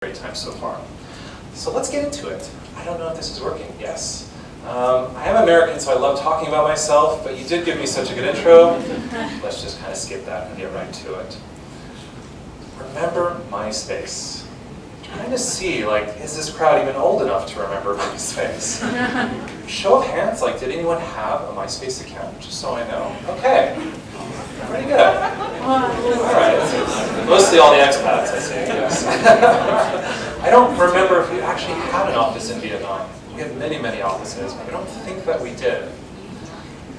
great time so far. So let's get into it. I don't know if this is working. Yes. I am American, so I love talking about myself, but you did give me such a good intro. Let's just kind of skip that and get right to it. Remember MySpace. Trying to see, like, is this crowd even old enough to remember MySpace? Show of hands, like, did anyone have a MySpace account? Just so I know. Okay. Pretty good. All right. Mostly all the expats, I say, yes. I don't remember if we actually had an office in Vietnam. We had many, many offices, but I don't think that we did.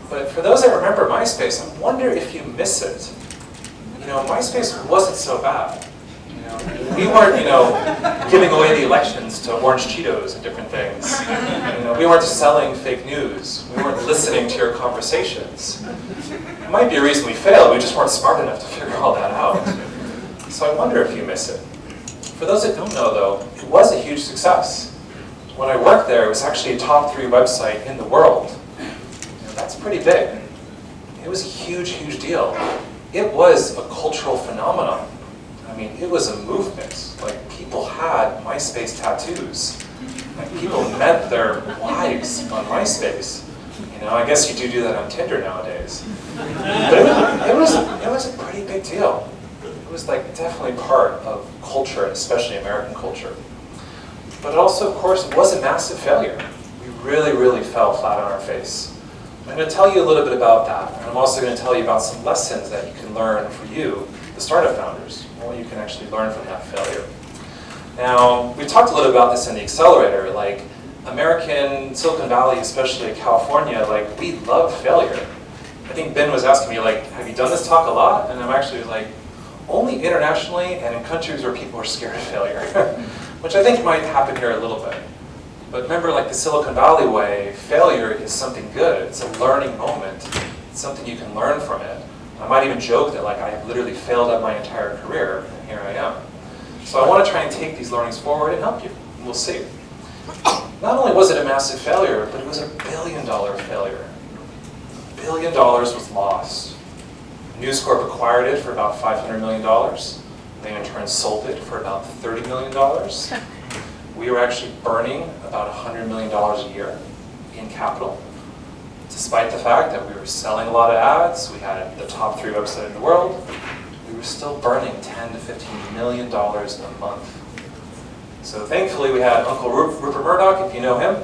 But for those that remember MySpace, I wonder if you miss it. You know, MySpace wasn't so bad. You know, we weren't, giving away the elections to Orange Cheetos and different things. You know, we weren't selling fake news. We weren't listening to your conversations. It might be a reason we failed. We just weren't smart enough to figure all that out. So I wonder if you miss it. For those that don't know, though, it was a huge success. When I worked there, it was actually a top 3 website in the world. That's pretty big. It was a huge, huge deal. It was a cultural phenomenon. I mean, it was a movement. Like, people had MySpace tattoos. Like, people met their wives on MySpace. You know, I guess you do that on Tinder nowadays. But it was a pretty big deal. It was like definitely part of culture, especially American culture. But also, of course, it was a massive failure. We really, really fell flat on our face. I'm going to tell you a little bit about that, and I'm also going to tell you about some lessons that you can learn for you, the startup founders, and what you can actually learn from that failure. Now, we talked a little about this in the accelerator, like American, Silicon Valley, especially California, like we love failure. I think Ben was asking me, like, have you done this talk a lot? And I'm actually like, only internationally and in countries where people are scared of failure, which I think might happen here a little bit. But remember, like the Silicon Valley way, failure is something good. It's a learning moment. It's something you can learn from it. I might even joke that, like, I have literally failed at my entire career, and here I am. So I want to try and take these learnings forward and help you. We'll see. Not only was it a massive failure, but it was a $1 billion failure. $1 billion was lost. News Corp acquired it for about $500 million. They in turn sold it for about $30 million. We were actually burning about $100 million a year in capital. Despite the fact that we were selling a lot of ads, we had the top 3 website in the world, we were still burning $10 to $15 million a month. So thankfully we had Uncle Rupert Murdoch, if you know him.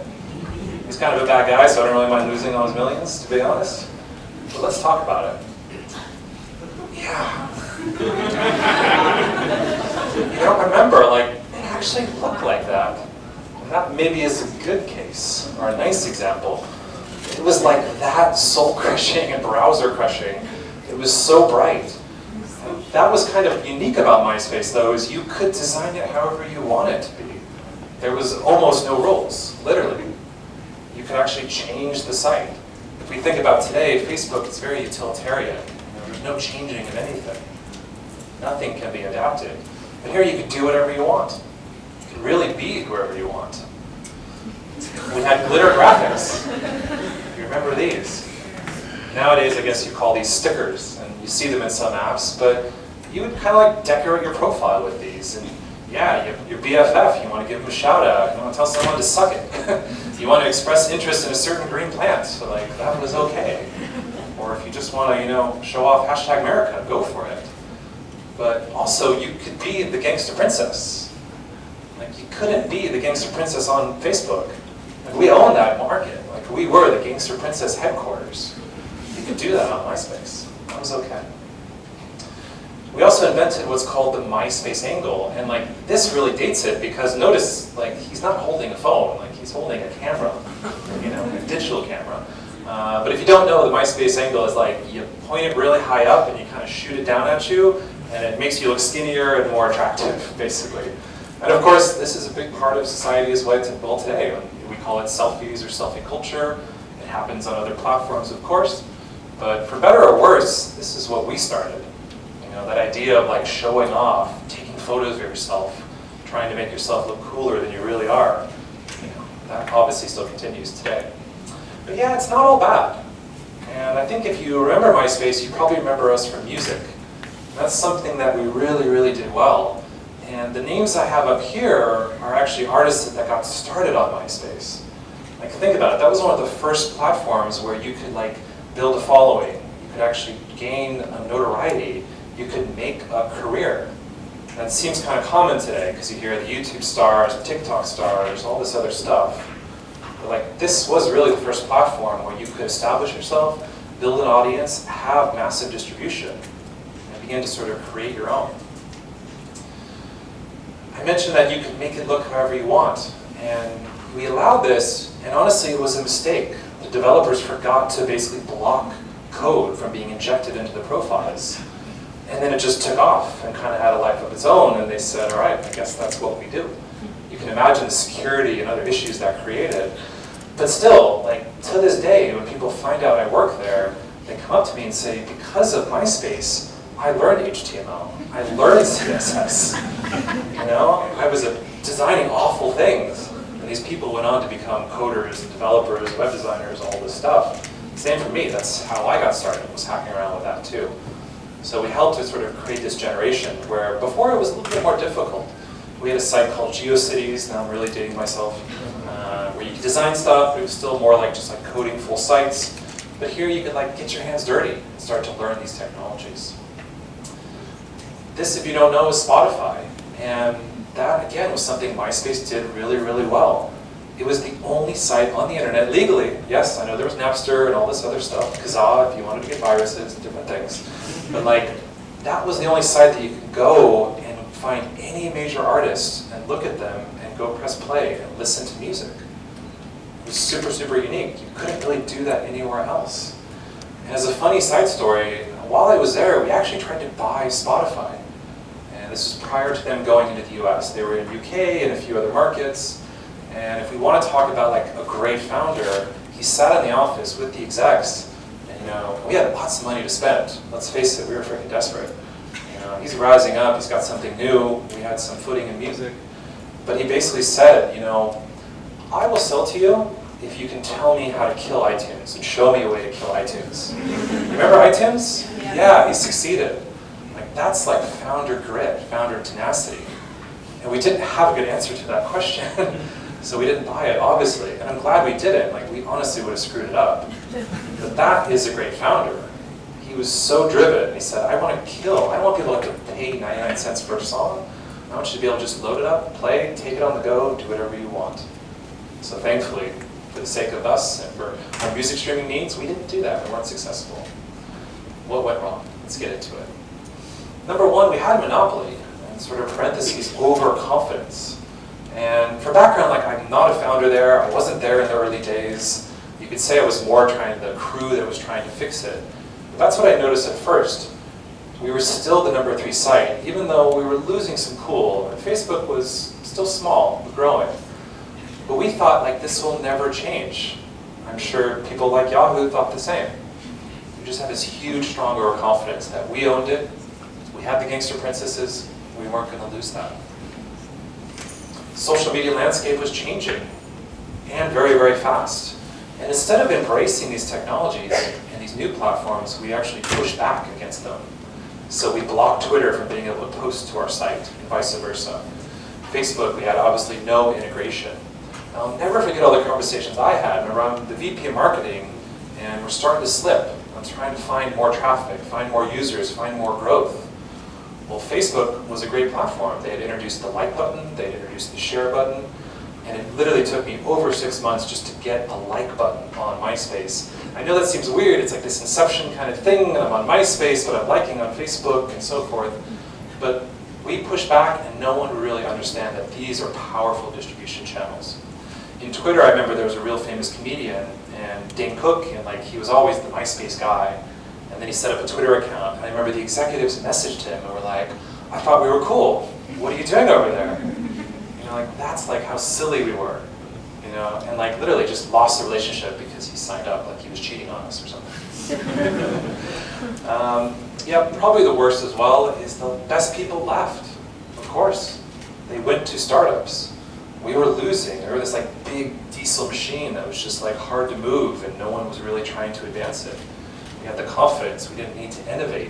He's kind of a bad guy, so I don't really mind losing all his millions, to be honest. But let's talk about it. Yeah. You don't remember, like, it actually looked like that. And that maybe is a good case, or a nice example. It was like that soul-crushing and browser-crushing. It was so bright. And that was kind of unique about MySpace, though, is you could design it however you want it to be. There was almost no rules, literally. You could actually change the site. If we think about today, Facebook is very utilitarian. There's no changing of anything. Nothing can be adapted. But here you can do whatever you want. You can really be whoever you want. We had glitter graphics. You remember these? Nowadays, I guess you call these stickers, and you see them in some apps, but you would kind of like decorate your profile with these. And yeah, your BFF, you want to give them a shout out, you want to tell someone to suck it. You want to express interest in a certain green plant, so like that was okay. Or if you just want to, show off #America, go for it. But also, you could be the gangster princess. Like, you couldn't be the gangster princess on Facebook. Like, we own that market. Like, we were the gangster princess headquarters. You could do that on MySpace. That was okay. We also invented what's called the MySpace angle, and like this really dates it because notice, like, he's not holding a phone. Like, he's holding a camera, a digital camera. But if you don't know, the MySpace angle is like you point it really high up and you kind of shoot it down at you, and it makes you look skinnier and more attractive, basically. And of course, this is a big part of society as well today. We call it selfies or selfie culture. It happens on other platforms, of course. But for better or worse, this is what we started. That idea of like showing off, taking photos of yourself, trying to make yourself look cooler than you really are. That obviously still continues today. But yeah, it's not all bad. And I think if you remember MySpace, you probably remember us from music. And that's something that we really, really did well. And the names I have up here are actually artists that got started on MySpace. Like, think about it, that was one of the first platforms where you could like build a following, you could actually gain a notoriety, you could make a career. And it seems kind of common today because you hear the YouTube stars, TikTok stars, all this other stuff. But like, this was really the first platform where you could establish yourself, build an audience, have massive distribution, and begin to sort of create your own. I mentioned that you could make it look however you want, and we allowed this, and honestly it was a mistake. The developers forgot to basically block code from being injected into the profiles. And then it just took off and kind of had a life of its own, and they said, all right, I guess that's what we do. You can imagine the security and other issues that created. But still, like, to this day, when people find out I work there, they come up to me and say, because of MySpace, I learned HTML, I learned CSS. You know, I was designing awful things. And these people went on to become coders and developers, web designers, all this stuff. Same for me, that's how I got started, was hacking around with that too. So we helped to sort of create this generation where before it was a little bit more difficult. We had a site called GeoCities, now I'm really dating myself, where you could design stuff, but it was still more like just like coding full sites. But here you could like get your hands dirty and start to learn these technologies. This, if you don't know, is Spotify. And that, again, was something MySpace did really, really well. It was the only site on the internet, legally. Yes, I know there was Napster and all this other stuff, Kazaa, if you wanted to get viruses and different things. But like, that was the only site that you could go and find any major artist and look at them and go press play and listen to music. It was super, super unique. You couldn't really do that anywhere else. And as a funny side story, while I was there, we actually tried to buy Spotify. And this was prior to them going into the US. They were in UK and a few other markets. And if we want to talk about like a great founder, he sat in the office with the execs, and you know, we had lots of money to spend. Let's face it, we were freaking desperate. You know, he's rising up, he's got something new, we had some footing in music. But he basically said, you know, I will sell to you if you can tell me how to kill iTunes and show me a way to kill iTunes. Remember iTunes? Yeah, he succeeded. Like, that's like founder grit, founder tenacity. And we didn't have a good answer to that question. So we didn't buy it, obviously. And I'm glad we didn't. Like, we honestly would have screwed it up. But that is a great founder. He was so driven. He said, I want to kill. I don't want people to have to pay 99 cents per song. I want you to be able to just load it up, play, take it on the go, do whatever you want. So thankfully, for the sake of us and for our music streaming needs, we didn't do that. We weren't successful. What went wrong? Let's get into it. Number one, we had a monopoly. And sort of parentheses, overconfidence. And for background, like, I'm not a founder there. I wasn't there in the early days. You could say I was more trying the crew that was trying to fix it. But that's what I noticed at first. We were still the number 3 site, even though we were losing some cool. And Facebook was still small, but growing. But we thought, like, this will never change. I'm sure people like Yahoo thought the same. We just had this huge, strong overconfidence that we owned it. We had the gangster princesses. We weren't going to lose that. Social media landscape was changing, and very, very fast. And instead of embracing these technologies and these new platforms, we actually pushed back against them. So we blocked Twitter from being able to post to our site, and vice versa. Facebook, we had obviously no integration. And I'll never forget all the conversations I had around the VP of marketing, and we're starting to slip. I'm trying to find more traffic, find more users, find more growth. Well, Facebook was a great platform. They had introduced the like button, they had introduced the share button, and it literally took me over 6 months just to get a like button on MySpace. I know that seems weird, it's like this inception kind of thing, and I'm on MySpace, but I'm liking on Facebook, and so forth. But we pushed back, and no one would really understand that these are powerful distribution channels. In Twitter, I remember there was a real famous comedian, and Dane Cook, and like he was always the MySpace guy. And then he set up a Twitter account, and I remember the executives messaged him and were like, I thought we were cool. What are you doing over there? You know, like, that's like how silly we were. You know, and like literally just lost the relationship because he signed up like he was cheating on us or something. Yeah, probably the worst as well is the best people left. Of course. They went to startups. We were losing. There was this like big diesel machine that was just like hard to move, and no one was really trying to advance it. We had the confidence, we didn't need to innovate.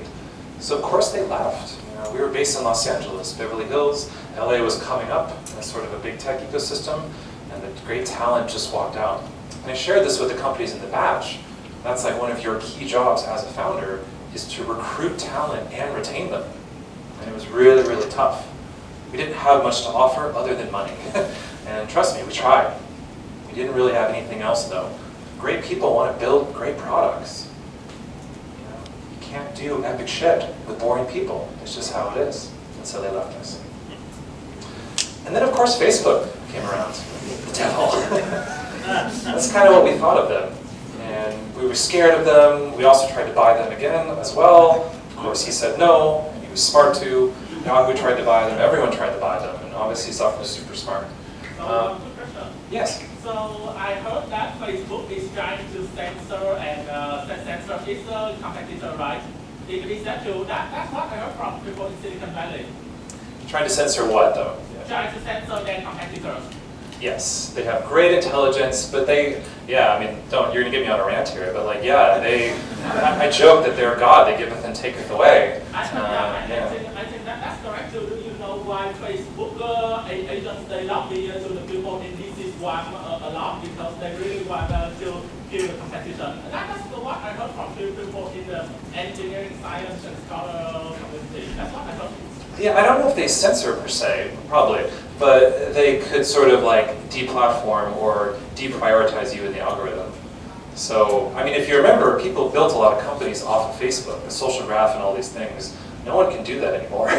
So of course they left. You We were based in Los Angeles, Beverly Hills. LA was coming up as sort of a big tech ecosystem, and the great talent just walked out. And I shared this with the companies in the batch. That's like one of your key jobs as a founder, is to recruit talent and retain them. And it was really, really tough. We didn't have much to offer other than money. And trust me, we tried. We didn't really have anything else though. Great people want to build great products. You can't do epic shit with boring people. It's just how it is. And so they left us. And then of course Facebook came around. The devil. That's kind of what we thought of them. And we were scared of them. We also tried to buy them again as well. Of course he said no, and he was smart too. Yahoo tried to buy them, everyone tried to buy them, and obviously Zuck was super smart. Quick question. Yes? So I heard that Facebook is trying to censor and censor its competitor, right? Is that true? That's what I heard from people in Silicon Valley. Trying to censor what though? Trying to censor their competitors. Yes, they have great intelligence, but they, yeah, I mean, you're gonna get me on a rant here, but like, yeah, I joke that they're God, they giveth and taketh away. I think that's correct too. Do you know why Facebook agents, they lobby to the people in this one a lot because they really want to kill the competition. That's what I heard from people in the engineering, science, and scholar community. That's what I heard. Yeah, I don't know if they censor per se, probably, but they could sort of like deplatform or deprioritize you in the algorithm. So, I mean, if you remember, people built a lot of companies off of Facebook, the social graph and all these things. No one can do that anymore.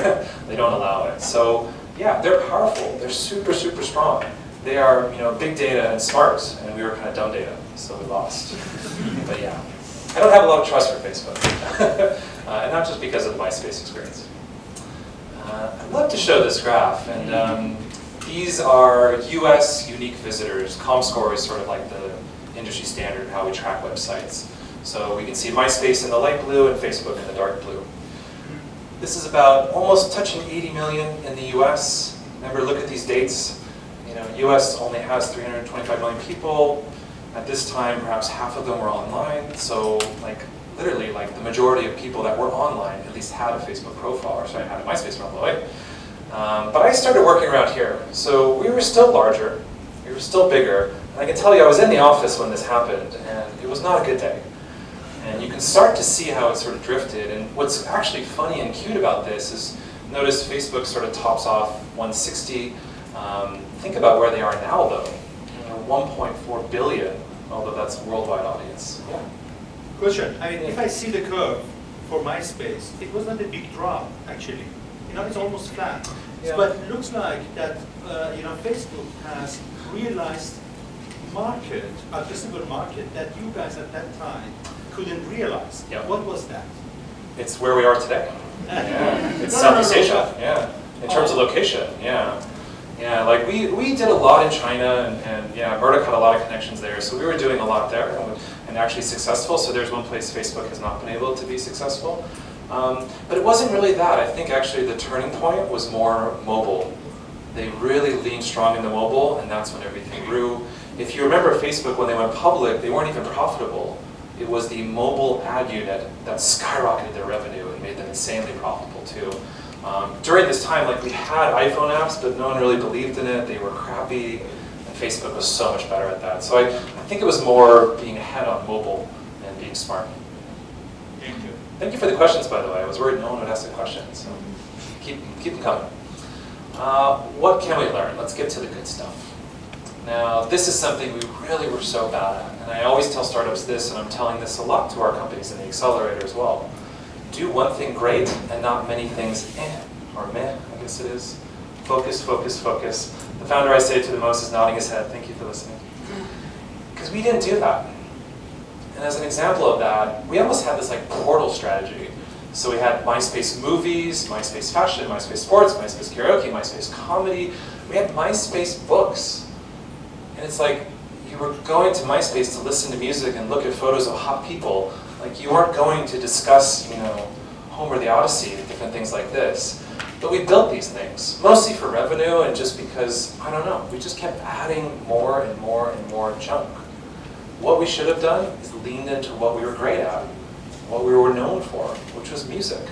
They don't allow it. So, yeah, they're powerful. They're super, super strong. They are, big data and smart, and we were kind of dumb data, so we lost. But yeah, I don't have a lot of trust for Facebook, and not just because of the MySpace experience. I'd love to show this graph, and these are US unique visitors. ComScore is sort of like the industry standard of how we track websites. So we can see MySpace in the light blue and Facebook in the dark blue. This is about almost touching 80 million in the US. Remember, look at these dates. US only has 325 million people. At this time, perhaps half of them were online. So literally the majority of people that were online at least had a Facebook profile, or sorry, had a MySpace profile, right? But I started working around here. So we were still larger, we were still bigger. And I can tell you, I was in the office when this happened, and it was not a good day. And you can start to see how it sort of drifted. And what's actually funny and cute about this is, notice Facebook sort of tops off 160. Think about where they are now, though. 1.4 billion, although that's a worldwide audience. Yeah. Question. I mean, if I see the curve for MySpace, it was not a big drop, actually. It's almost flat. Yeah. But it looks like that, Facebook has realized addressable market that you guys at that time couldn't realize. Yeah. What was that? It's where we are today. Yeah. It's Southeast Asia. Yeah. In terms of location. Yeah. Yeah. We did a lot in China, and yeah, Murdoch had a lot of connections there, so we were doing a lot there and actually successful. So there's one place Facebook has not been able to be successful. But it wasn't really that. I think actually the turning point was more mobile. They really leaned strong in the mobile, and that's when everything grew. If you remember Facebook, when they went public, they weren't even profitable. It was the mobile ad unit that skyrocketed their revenue and made them insanely profitable too. During this time, we had iPhone apps, but no one really believed in it. They were crappy, and Facebook was so much better at that. So I think it was more being ahead on mobile and being smart. Thank you. Thank you for the questions, by the way. I was worried no one would ask the questions, so keep them coming. What can we learn? Let's get to the good stuff. Now, this is something we really were so bad at, and I always tell startups this, and I'm telling this a lot to our companies in the accelerator as well. Do one thing great and not many things or meh, I guess it is. Focus, focus, focus. The founder I say to the most is nodding his head. Thank you for listening. Because we didn't do that. And as an example of that, we almost had this portal strategy. So we had MySpace movies, MySpace fashion, MySpace sports, MySpace karaoke, MySpace comedy. We had MySpace books. And it's you were going to MySpace to listen to music and look at photos of hot people. You weren't going to discuss, Homer the Odyssey and different things like this. But we built these things, mostly for revenue and just because, I don't know, we just kept adding more and more and more junk. What we should have done is leaned into what we were great at, what we were known for, which was music.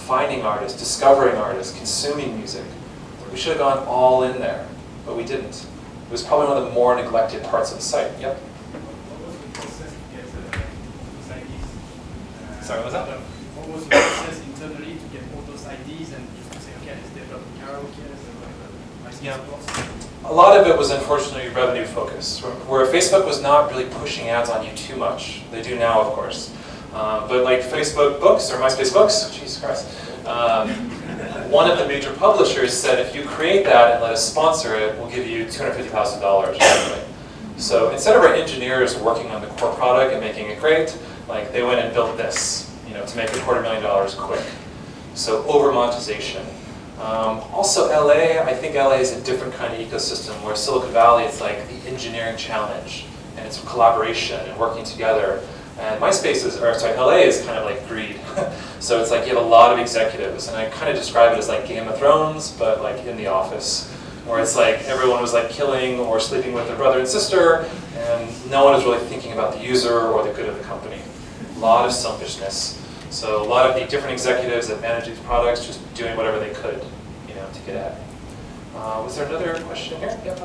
finding artists, discovering artists, consuming music. We should have gone all in there, but we didn't. It was probably one of the more neglected parts of the site. Yep. What was the process to get those IDs? Sorry, what was that? What was the process internally to get all those IDs and just to say, okay, let's develop karaoke or whatever? A lot of it was unfortunately revenue focused, where Facebook was not really pushing ads on you too much. They do now, of course. But like Facebook Books or MySpace Books, Jesus Christ, one of the major publishers said, if you create that and let us sponsor it, we'll give you $250,000. So instead of our engineers working on the core product and making it great, like they went and built this, to make $250,000 quick. So over monetization. Also LA, I think LA is a different kind of ecosystem, where Silicon Valley is like the engineering challenge, and it's collaboration and working together. And MySpace is, or sorry, LA is kind of like greed. So it's like you have a lot of executives, and I kind of describe it as like Game of Thrones, but like in the office, where it's like everyone was like killing or sleeping with their brother and sister, and no one is really thinking about the user or the good of the company. A lot of selfishness. So a lot of the different executives that manage these products just doing whatever they could, to get at. Was there another question here? Yep. Do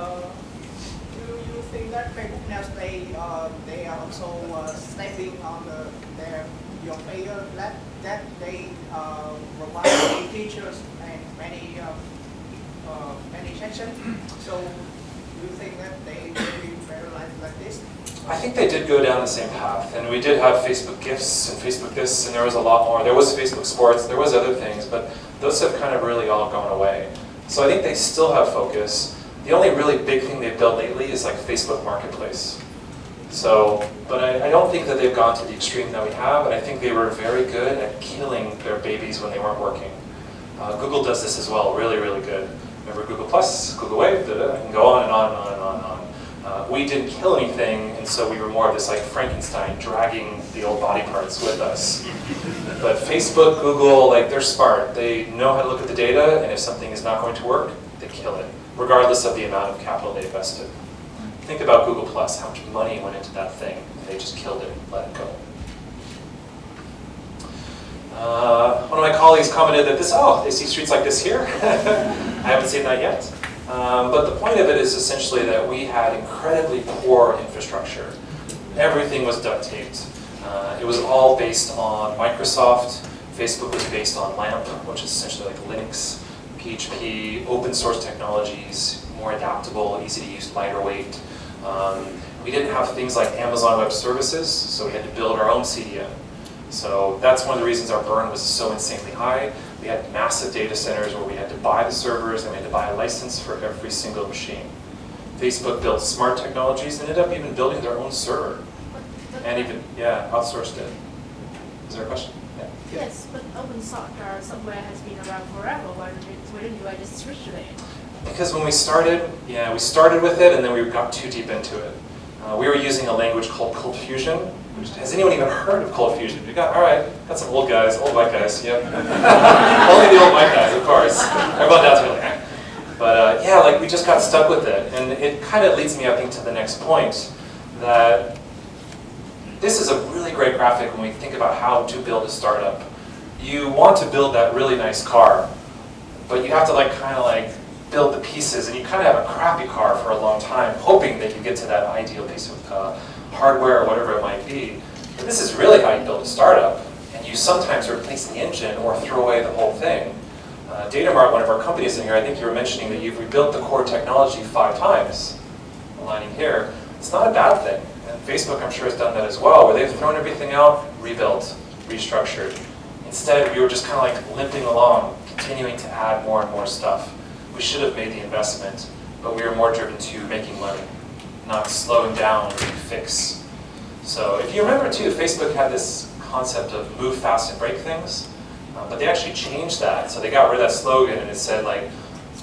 you think that Facebook now they are also stepping on your player that they provide many features and many sections? So do you think that they will be paralyzed like this? I think they did go down the same path, and we did have Facebook Gifts and Facebook this, and there was a lot more. There was Facebook Sports, there was other things, but those have kind of really all gone away. So I think they still have focus. The only really big thing they've built lately is like Facebook Marketplace. So, but I don't think that they've gone to the extreme that we have, and I think they were very good at killing their babies when they weren't working. Google does this as well, really, really good. Remember Google Plus, Google Wave, I can go on and on and on and on and on. We didn't kill anything, and so we were more of this like Frankenstein dragging the old body parts with us. But Facebook, Google, like they're smart. They know how to look at the data, and if something is not going to work, they kill it, regardless of the amount of capital they invested. Think about Google Plus, how much money went into that thing, and they just killed it and let it go. One of my colleagues commented that they see streets like this here. I haven't seen that yet. But the point of it is essentially that we had incredibly poor infrastructure. Everything was duct taped. It was all based on Microsoft. Facebook was based on LAMP, which is essentially like Linux, PHP, open source technologies, more adaptable, easy to use, lighter weight. We didn't have things like Amazon Web Services, so we had to build our own CDN. So that's one of the reasons our burn was so insanely high. We had massive data centers where we had to buy the servers and we had to buy a license for every single machine. Facebook built smart technologies and ended up even building their own server. And even, outsourced it. Is there a question? Yeah. Yes, but open source software has been around forever. Why didn't you just switch to it? Because when we started with it and then we got too deep into it. We were using a language called Cold Fusion. Has anyone even heard of Cold Fusion? Got some old guys, old white guys, yep. Only the old white guys, of course. Everyone else really, But we just got stuck with it. And it kind of leads me, I think, to the next point, that this is a really great graphic when we think about how to build a startup. You want to build that really nice car, but you have to build the pieces, and you kind of have a crappy car for a long time, hoping that you get to that ideal piece of hardware or whatever it might be. But this is really how you build a startup, and you sometimes replace the engine or throw away the whole thing. Datamart, one of our companies in here, I think you were mentioning that you've rebuilt the core technology 5 times, aligning here. It's not a bad thing, and Facebook, I'm sure, has done that as well, where they've thrown everything out, rebuilt, restructured. Instead, we were just kind of limping along, continuing to add more and more stuff. We should have made the investment, but we were more driven to making money, not slowing down to fix. So if you remember too, Facebook had this concept of move fast and break things, but they actually changed that. So they got rid of that slogan and it said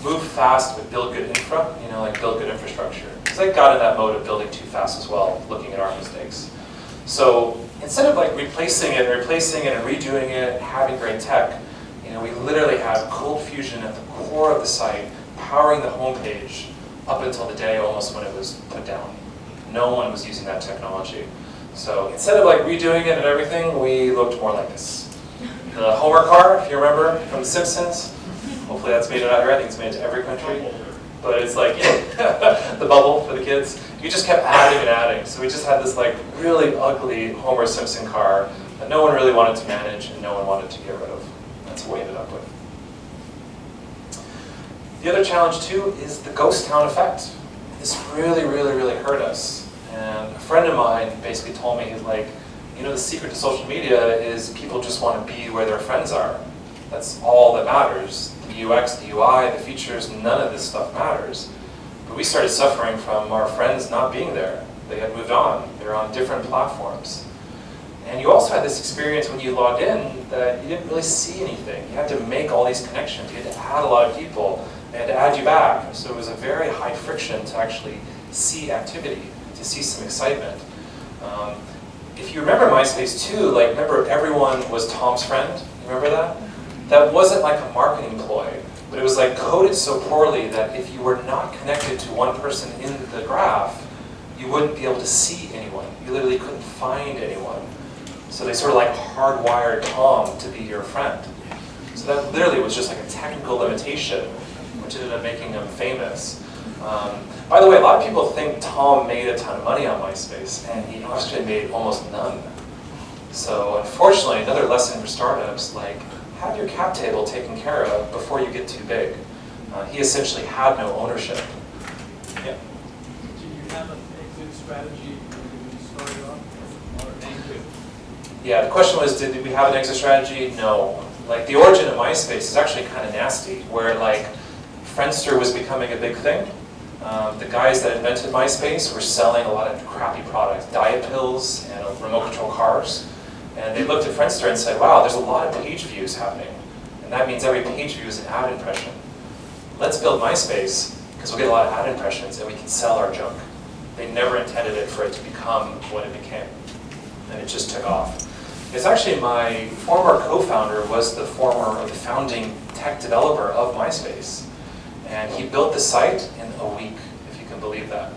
move fast but build good infra, build good infrastructure. Because they got in that mode of building too fast as well, looking at our mistakes. So instead of replacing it and redoing it and having great tech, we literally had Cold Fusion at the core of the site, powering the homepage up until the day almost when it was put down. No one was using that technology. So instead of redoing it and everything, we looked more like this. The Homer car, if you remember, from The Simpsons. Hopefully that's made it out here. I think it's made it to every country. But it's like the bubble for the kids. You just kept adding and adding. So we just had this like really ugly Homer Simpson car that no one really wanted to manage and no one wanted to get rid of. That's what we ended up with. The other challenge too is the ghost town effect. This really, really, really hurt us. And a friend of mine basically told me, he's like, you know, the secret to social media is people just want to be where their friends are. That's all that matters. The UX, the UI, the features, none of this stuff matters. But we started suffering from our friends not being there. They had moved on. They were on different platforms. And you also had this experience when you logged in that you didn't really see anything. You had to make all these connections. You had to add a lot of people. They had to add you back. So it was a very high friction to actually see activity, to see some excitement. If you remember MySpace too, like remember everyone was Tom's friend? You remember that? That wasn't like a marketing ploy, but it was like coded so poorly that if you were not connected to one person in the graph, you wouldn't be able to see anyone. You literally couldn't find anyone. So they sort of like hardwired Tom to be your friend. So that literally was just like a technical limitation, which ended up making him famous. By the way, a lot of people think Tom made a ton of money on MySpace, and he actually made almost none. So unfortunately, another lesson for startups, like have your cap table taken care of before you get too big. He essentially had no ownership. Yeah. Do you have an exit strategy when you started off, or an exit? Yeah, the question was, did we have an exit strategy? No. Like the origin of MySpace is actually kind of nasty, where like Friendster was becoming a big thing. The guys that invented MySpace were selling a lot of crappy products, diet pills and remote control cars. And they looked at Friendster and said, wow, there's a lot of page views happening. And that means every page view is an ad impression. Let's build MySpace, because we'll get a lot of ad impressions and we can sell our junk. They never intended it for it to become what it became. And it just took off. It's actually my former co-founder was the founding tech developer of MySpace. And he built the site in a week, if you can believe that.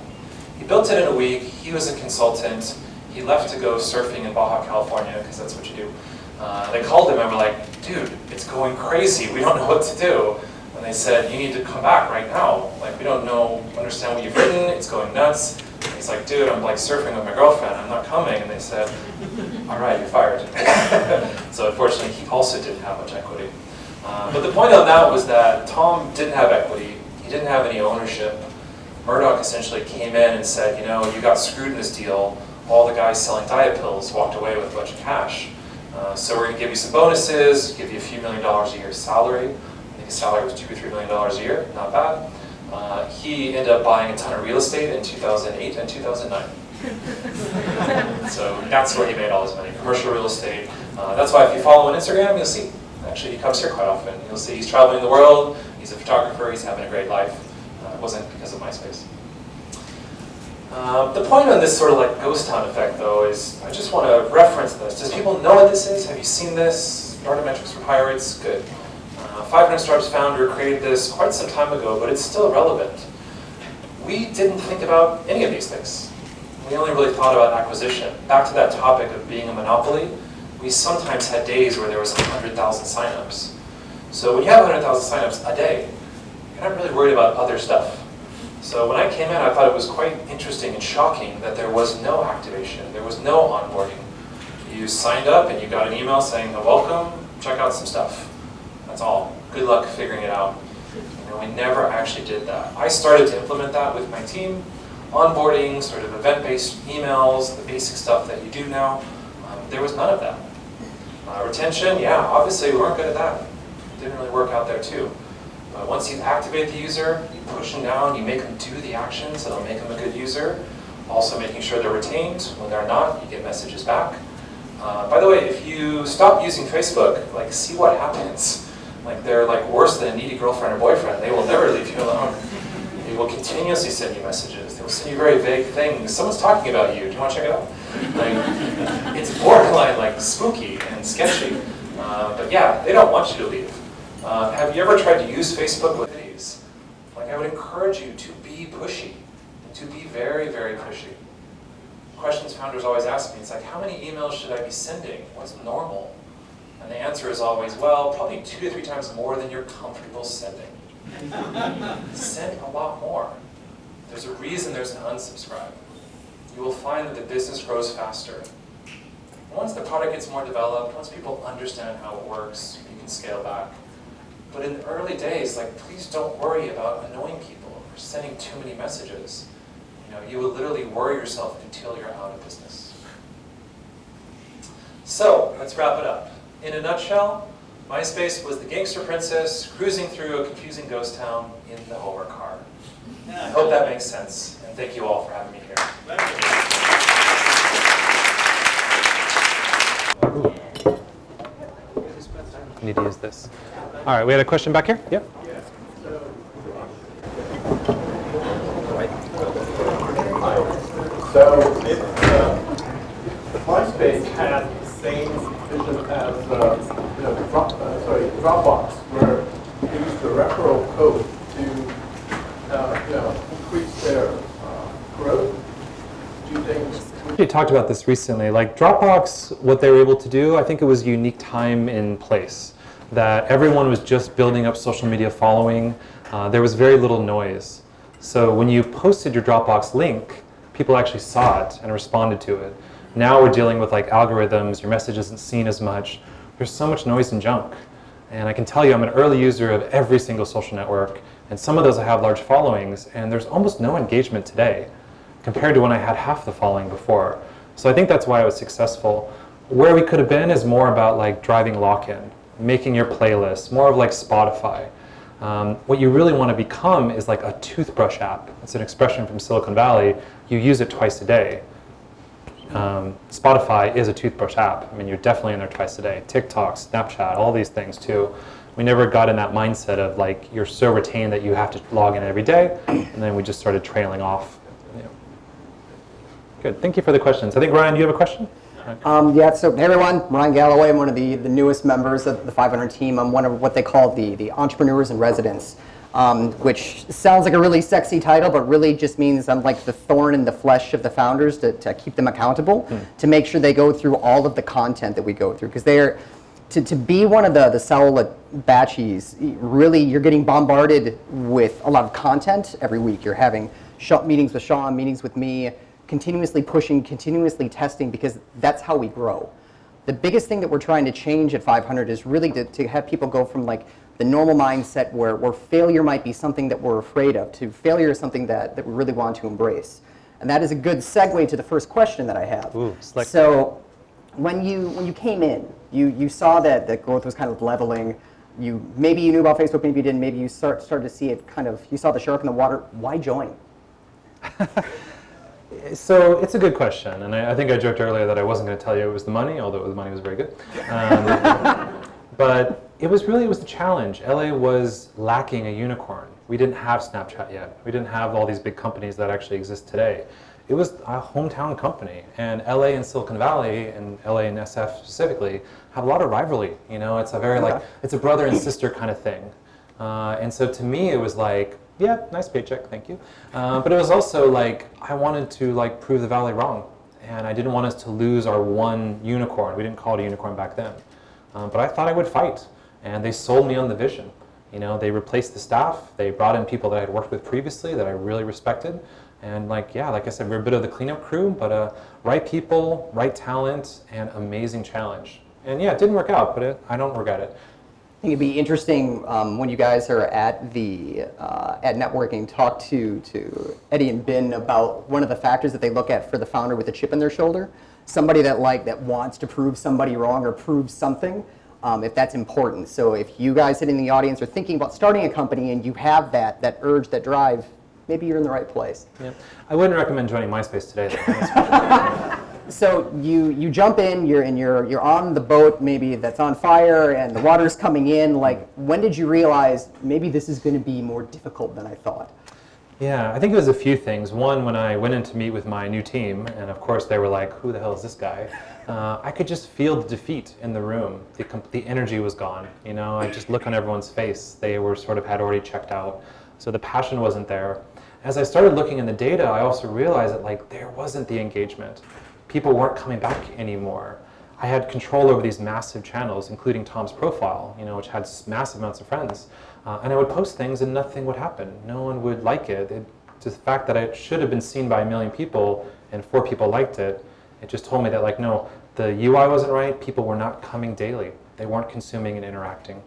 He built it in a week. He was a consultant. He left to go surfing in Baja California, because that's what you do. They called him and were like, dude, it's going crazy. We don't know what to do. And they said, you need to come back right now. Like, we don't understand what you've written. It's going nuts. And he's like, dude, I'm like surfing with my girlfriend. I'm not coming. And they said, all right, you're fired. So unfortunately, he also didn't have much equity. But the point on that was that Tom didn't have equity. He didn't have any ownership. Murdoch essentially came in and said, you know, you got screwed in this deal. All the guys selling diet pills walked away with a bunch of cash. So we're going to give you some bonuses, give you a few $1 million a year salary. I think his salary was $2 or $3 million a year, not bad. He ended up buying a ton of real estate in 2008 and 2009. So that's where he made all his money, commercial real estate. That's why if you follow him on Instagram, you'll see. Actually, he comes here quite often. You'll see he's traveling the world, he's a photographer, he's having a great life. It wasn't because of MySpace. The point on this sort of like ghost town effect, though, is I just want to reference this. Does people know what this is? Have you seen this? Startup Metrics for Pirates? Good. 500 Startups founder created this quite some time ago, but it's still relevant. We didn't think about any of these things. We only really thought about acquisition. Back to that topic of being a monopoly, we sometimes had days where there was 100,000 signups. So when you have 100,000 signups a day, you're not really worried about other stuff. So when I came in, I thought it was quite interesting and shocking that there was no activation, there was no onboarding. You signed up and you got an email saying, welcome, check out some stuff. That's all. Good luck figuring it out. You know, we never actually did that. I started to implement that with my team. Onboarding, sort of event-based emails, the basic stuff that you do now. There was none of that. Retention, yeah, obviously we weren't good at that. It didn't really work out there too. But once you activate the user, you push them down, you make them do the actions that'll make them a good user. Also making sure they're retained. When they're not, you get messages back. By the way, if you stop using Facebook, like see what happens. Like they're like worse than a needy girlfriend or boyfriend. They will never leave you alone. They will continuously send you messages. They will send you very vague things. Someone's talking about you. Do you want to check it out? Like, it's borderline like spooky and sketchy. But yeah, they don't want you to leave. Have you ever tried to use Facebook with these? Like I would encourage you to be pushy, to be very, very pushy. Questions founders always ask me, it's like, how many emails should I be sending? What's normal? And the answer is always, well, probably 2 to 3 times more than you're comfortable sending. Send a lot more. There's a reason there's an unsubscribe. You will find that the business grows faster. Once the product gets more developed, once people understand how it works, you can scale back. But in the early days, please don't worry about annoying people or sending too many messages. You will literally worry yourself until you're out of business. So, let's wrap it up. In a nutshell, MySpace was the gangster princess cruising through a confusing ghost town in the Homer car. I hope that makes sense, and thank you all for having me here. I need to use this. All right, we had a question back here? Yep. So MySpace had the same vision as Dropbox, where they used the referral code to increase their growth. Do you think? We talked about this recently. Dropbox, what they were able to do, I think it was a unique time and place that everyone was just building up social media following. There was very little noise. So when you posted your Dropbox link, people actually saw it and responded to it. Now we're dealing with algorithms, your message isn't seen as much. There's so much noise and junk. And I can tell you I'm an early user of every single social network, and some of those I have large followings, and there's almost no engagement today compared to when I had half the following before. So I think that's why I was successful. Where we could have been is more about driving lock-in, making your playlist, more of Spotify. What you really want to become is a toothbrush app. It's an expression from Silicon Valley. You use it twice a day. Spotify is a toothbrush app. I mean, you're definitely in there twice a day. TikTok, Snapchat, all these things too. We never got in that mindset of you're so retained that you have to log in every day, and then we just started trailing off. Good, thank you for the questions. I think Ryan, you have a question? So hey everyone, Ryan Galloway. I'm one of the newest members of the 500 team. I'm one of what they call the entrepreneurs in residence, which sounds like a really sexy title, but really just means I'm like the thorn in the flesh of the founders to keep them accountable, to make sure they go through all of the content that we go through. Because they're, to be one of the Saola batchies, really you're getting bombarded with a lot of content every week. You're having meetings with Sean, meetings with me, continuously pushing, continuously testing, because that's how we grow. The biggest thing that we're trying to change at 500 is really to have people go from the normal mindset where failure might be something that we're afraid of, to failure is something that we really want to embrace. And that is a good segue to the first question that I have. Ooh, slick. So when you came in, you saw that the growth was kind of leveling. Maybe you knew about Facebook, maybe you didn't, maybe you started to see it you saw the shark in the water. Why join? So it's a good question, and I think I joked earlier that I wasn't going to tell you it was the money, although the money was very good. But it was the challenge. LA was lacking a unicorn. We didn't have Snapchat yet. We didn't have all these big companies that actually exist today. It was a hometown company, and LA and Silicon Valley, and LA and SF specifically, have a lot of rivalry. It's a very it's a brother and sister kind of thing. And so to me, it was yeah, nice paycheck, thank you. But it was also I wanted to prove the Valley wrong, and I didn't want us to lose our one unicorn. We didn't call it a unicorn back then, but I thought I would fight, and they sold me on the vision. They replaced the staff. They brought in people that I had worked with previously that I really respected, and like I said, we're a bit of the cleanup crew, but right people, right talent, and amazing challenge. And yeah, it didn't work out, but I don't regret it. I think it'd be interesting when you guys are at at networking, talk to Eddie and Ben about one of the factors that they look at for the founder with a chip in their shoulder. Somebody that wants to prove somebody wrong or prove something, if that's important. So if you guys sitting in the audience are thinking about starting a company and you have that urge, that drive, maybe you're in the right place. Yeah, I wouldn't recommend joining MySpace today, though. So you jump in, you're on the boat maybe that's on fire and the water's coming in. When did you realize maybe this is going to be more difficult than I thought? Yeah, I think it was a few things. One, when I went in to meet with my new team, and of course they were like, who the hell is this guy? I could just feel the defeat in the room. The energy was gone. I just look on everyone's face. They were had already checked out. So the passion wasn't there. As I started looking in the data, I also realized that there wasn't the engagement. People weren't coming back anymore. I had control over these massive channels, including Tom's profile, which had massive amounts of friends. And I would post things and nothing would happen. No one would like it. Just the fact that it should have been seen by 1 million people and 4 people liked it, it just told me that like, no, the UI wasn't right, people were not coming daily. They weren't consuming and interacting.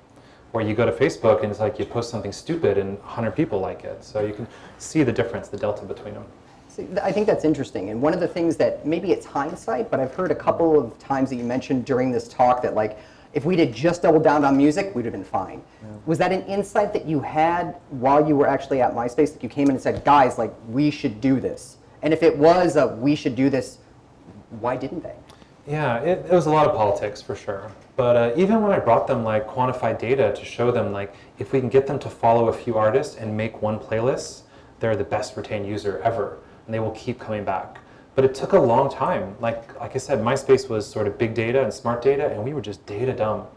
Or you go to Facebook and it's like you post something stupid and 100 people like it. So you can see the difference, the delta between them. See, I think that's interesting. And one of the things that maybe it's hindsight, but I've heard a couple of times that you mentioned during this talk that like, if we'd have just doubled down on music, we'd have been fine. Yeah. Was that an insight that you had while you were actually at MySpace, that you came in and said, guys, like, we should do this? And if it was a we should do this, why didn't they? Yeah, it was a lot of politics for sure. But even when I brought them like quantified data to show them like, if we can get them to follow a few artists and make one playlist, they're the best retained user ever, and they will keep coming back. But it took a long time. Like I said, MySpace was sort of big data and smart data, and we were just data dumb.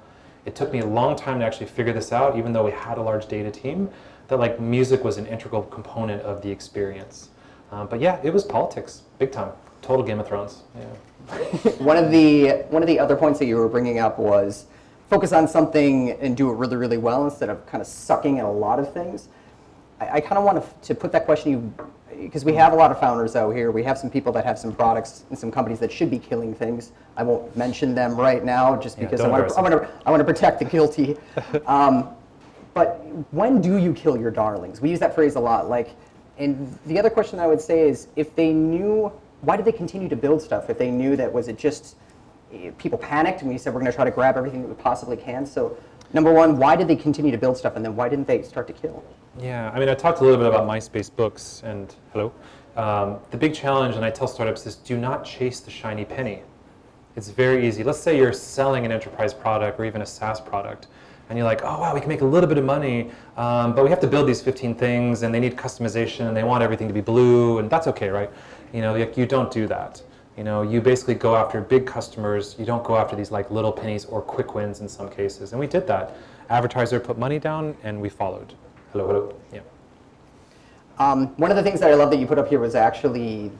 It took me a long time to actually figure this out, even though we had a large data team, that like music was an integral component of the experience. But yeah, it was politics, big time. Total Game of Thrones. Yeah. One of the other points that you were bringing up was focus on something and do it really, really well instead of kind of sucking at a lot of things. I kind of want to put that question to you, because we have a lot of founders out here. We have some people that have some products and some companies that should be killing things. I won't mention them right now just because I want to protect the guilty. But when do you kill your darlings? We use that phrase a lot. And the other question I would say is, if they knew, why did they continue to build stuff? If they knew that, was it just people panicked and we said we're going to try to grab everything that we possibly can? So number one, why did they continue to build stuff, and then why didn't they start to kill? Yeah, I mean, I talked a little bit about MySpace books, and hello. The big challenge, and I tell startups, is do not chase the shiny penny. It's very easy. Let's say you're selling an enterprise product or even a SaaS product, and you're like, oh wow, we can make a little bit of money, but we have to build these 15 things, and they need customization, and they want everything to be blue, and that's okay, right? You don't do that. You basically go after big customers. You don't go after these like little pennies or quick wins in some cases, and we did that. Advertiser put money down, and we followed. Hello. Yeah. One of the things that I love that you put up here was actually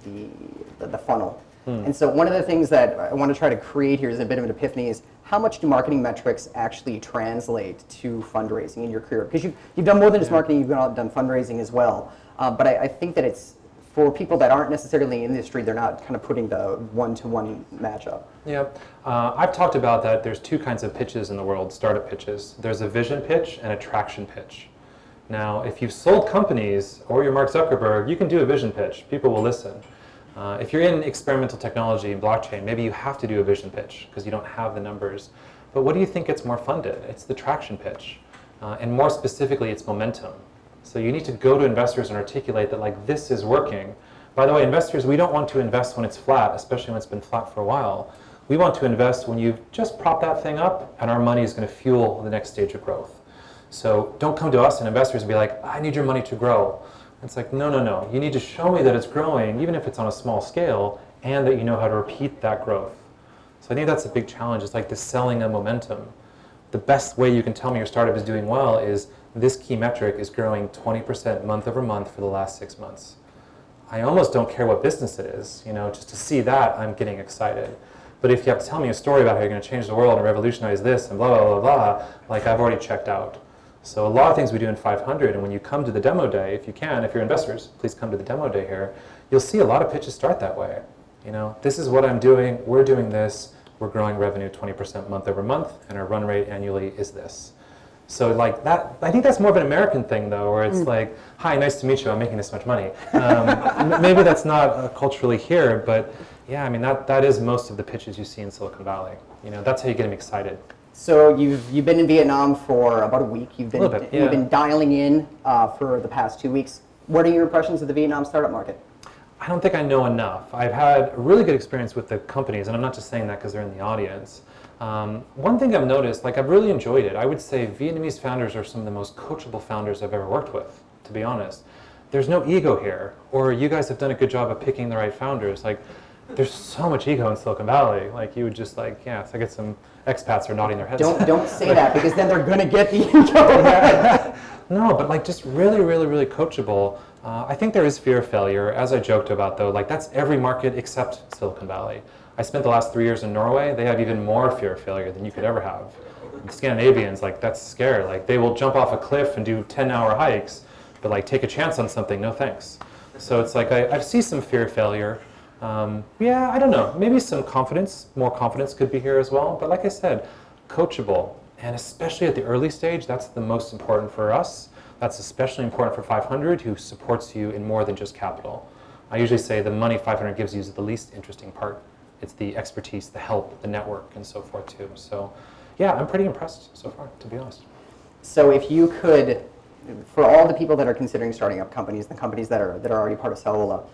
the funnel. And so one of the things that I want to try to create here is a bit of an epiphany is, how much do marketing metrics actually translate to fundraising in your career? Because you've done more than just marketing, you've done fundraising as well. But I think that it's, for people that aren't necessarily in the industry, they're not kind of putting the one-to-one matchup. Yeah, I've talked about that. There's 2 kinds of pitches in the world, startup pitches. There's a vision pitch and a traction pitch. Now, if you've sold companies or you're Mark Zuckerberg, you can do a vision pitch. People will listen. If you're in experimental technology and blockchain, maybe you have to do a vision pitch because you don't have the numbers. But what do you think gets more funded? It's the traction pitch. And more specifically, it's momentum. So you need to go to investors and articulate that like, this is working. By the way, investors, we don't want to invest when it's flat, especially when it's been flat for a while. We want to invest when you've just propped that thing up and our money is going to fuel the next stage of growth. So don't come to us and investors and be like, I need your money to grow. It's like, no. You need to show me that it's growing, even if it's on a small scale, and that you know how to repeat that growth. So I think that's a big challenge. It's like the selling of momentum. The best way you can tell me your startup is doing well is this key metric is growing 20% month over month for the last 6 months. I almost don't care what business it is. Just to see that, I'm getting excited. But if you have to tell me a story about how you're going to change the world and revolutionize this and blah, blah, blah, blah, like I've already checked out. So a lot of things we do in 500, and when you come to the demo day, if you're investors, please come to the demo day here, you'll see a lot of pitches start that way. This is what I'm doing, we're doing this, we're growing revenue 20% month over month, and our run rate annually is this. So like that, I think that's more of an American thing though, where it's like, hi, nice to meet you, I'm making this much money. Maybe that's not culturally here, but yeah, I mean, that is most of the pitches you see in Silicon Valley. That's how you get them excited. So you've been in Vietnam for about a week. You've been dialing in for the past 2 weeks. What are your impressions of the Vietnam startup market? I don't think I know enough. I've had a really good experience with the companies, and I'm not just saying that because they're in the audience. One thing I've noticed, I've really enjoyed it. I would say Vietnamese founders are some of the most coachable founders I've ever worked with, to be honest. There's no ego here, or you guys have done a good job of picking the right founders. There's so much ego in Silicon Valley. You would just I get some expats are nodding their heads. Don't say that, because then they're going to get the ego. No, but just really, really, really coachable. I think there is fear of failure. As I joked about though, that's every market except Silicon Valley. I spent the last 3 years in Norway. They have even more fear of failure than you could ever have. The Scandinavians, like, that's scary. Like, they will jump off a cliff and do 10-hour hikes, but like take a chance on something, no thanks. So it's like I see some fear of failure. Yeah, I don't know. Maybe some confidence, more confidence could be here as well. But like I said, coachable. And especially at the early stage, that's the most important for us. That's especially important for 500, who supports you in more than just capital. I usually say the money 500 gives you is the least interesting part. It's the expertise, the help, the network, and so forth too. So yeah, I'm pretty impressed so far, to be honest. So if you could, for all the people that are considering starting up companies, the companies that are already part of Saola,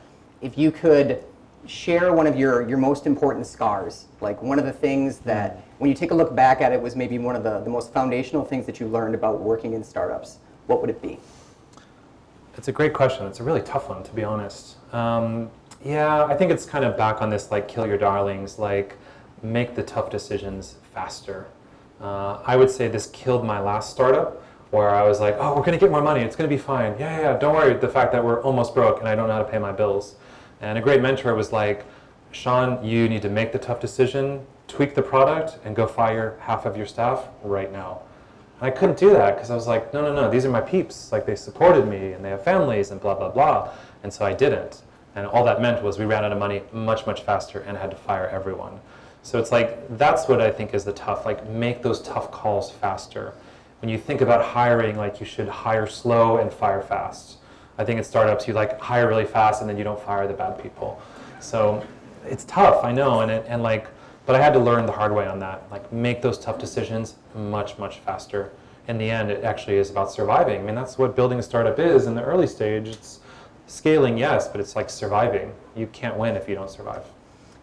if you could share one of your most important scars, like one of the things that when you take a look back at it was maybe one of the most foundational things that you learned about working in startups, what would it be? It's a great question. It's a really tough one, to be honest. Yeah, I think it's kind of back on this, like, kill your darlings, like, make the tough decisions faster. I would say this killed my last startup, where I was like, oh, we're going to get more money. It's going to be fine. Yeah, don't worry. The fact that we're almost broke and I don't know how to pay my bills. And a great mentor was like, Sean, you need to make the tough decision, tweak the product, and go fire half of your staff right now. And I couldn't do that because I was like, no, these are my peeps. Like, they supported me and they have families and blah, blah, blah. And so I didn't. And all that meant was we ran out of money much, much faster and had to fire everyone. So it's like, that's what I think is the tough, like, make those tough calls faster. When you think about hiring, like, you should hire slow and fire fast. I think in startups, you like hire really fast and then you don't fire the bad people. So it's tough, I know, and like, but I had to learn the hard way on that. Like, make those tough decisions much, much faster. In the end, it actually is about surviving. I mean, that's what building a startup is in the early stage. It's scaling, yes, but it's like surviving. You can't win if you don't survive.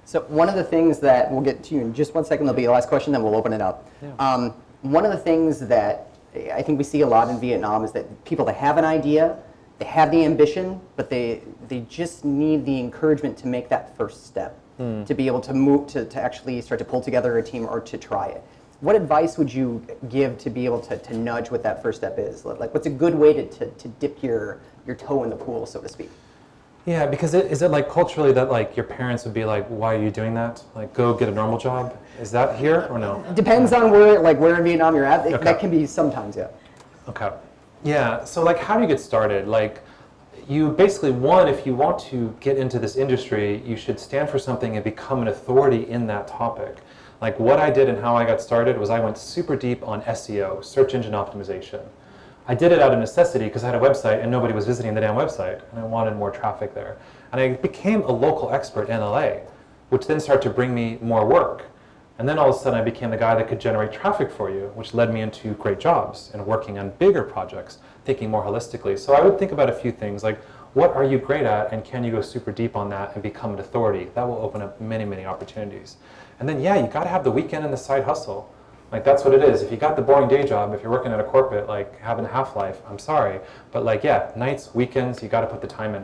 So one of the things that, we'll get to you in just 1 second, there'll be a last question, then we'll open it up. Yeah. One of the things that I think we see a lot in Vietnam is that people that have an idea, they have the ambition, but they just need the encouragement to make that first step, to be able to move, to actually start to pull together a team or to try it. What advice would you give to be able to nudge what that first step is? Like, what's a good way to dip your toe in the pool, so to speak? Yeah, because is it like culturally that like your parents would be like, why are you doing that? Like, go get a normal job? Is that here or no? Depends on where in Vietnam you're at. Okay. That can be sometimes, yeah. Okay. Yeah, so like, how do you get started? Like, you basically, one, if you want to get into this industry, you should stand for something and become an authority in that topic. Like, what I did and how I got started was I went super deep on SEO, search engine optimization. I did it out of necessity because I had a website and nobody was visiting the damn website, and I wanted more traffic there. And I became a local expert in LA, which then started to bring me more work. And then all of a sudden I became the guy that could generate traffic for you, which led me into great jobs and working on bigger projects, thinking more holistically. So I would think about a few things like, what are you great at, and can you go super deep on that and become an authority? That will open up many, many opportunities. And then, yeah, you got to have the weekend and the side hustle. Like, that's what it is. If you got the boring day job, if you're working at a corporate, like having a half-life, I'm sorry. But like, yeah, nights, weekends, you got to put the time in.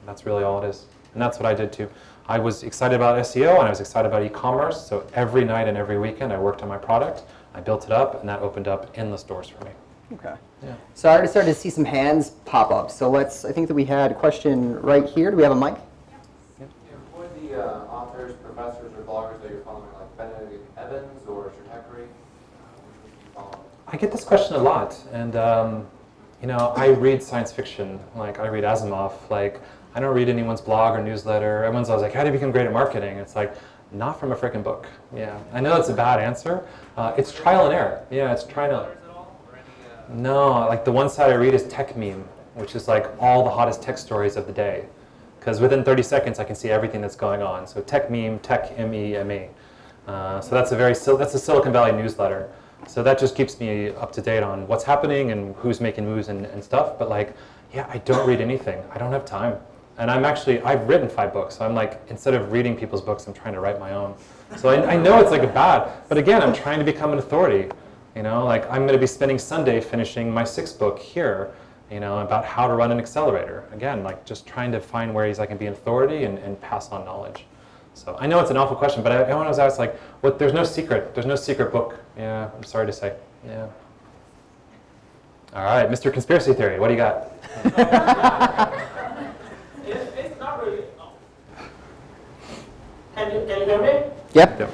That's really all it is. And that's what I did too. I was excited about SEO and I was excited about e-commerce. So every night and every weekend I worked on my product. I built it up, and that opened up endless doors for me. Okay. Yeah. So I already started to see some hands pop up. So I think that we had a question right here. Do we have a mic? Yeah, for the authors, professors, or bloggers that you're following, like Benedict Evans or Shatakri, which would you follow? I get this question a lot, and you know, I read science fiction. Like, I read Asimov. Like, I don't read anyone's blog or newsletter. Everyone's always like, how do you become great at marketing? It's like, not from a freaking book. Yeah, I know it's a bad answer. It's trial and error. Yeah, it's trying to. No, like the one site I read is Tech Meme, which is like all the hottest tech stories of the day. Because within 30 seconds, I can see everything that's going on. So Tech Meme, Tech M-E-M-E. So that's a Silicon Valley newsletter. So that just keeps me up to date on what's happening and who's making moves and stuff. But like, yeah, I don't read anything. I don't have time. And I've written 5 books. So I'm like, instead of reading people's books, I'm trying to write my own. So I know it's like a bad, but again, I'm trying to become an authority. You know, like, I'm going to be spending Sunday finishing my 6th book here, you know, about how to run an accelerator. Again, like, just trying to find ways I can be an authority and pass on knowledge. So I know it's an awful question, but I was asked, like, what? There's no secret. There's no secret book. Yeah, I'm sorry to say. Yeah. All right, Mr. Conspiracy Theory, what do you got? It's not really. Can you hear me? Yep.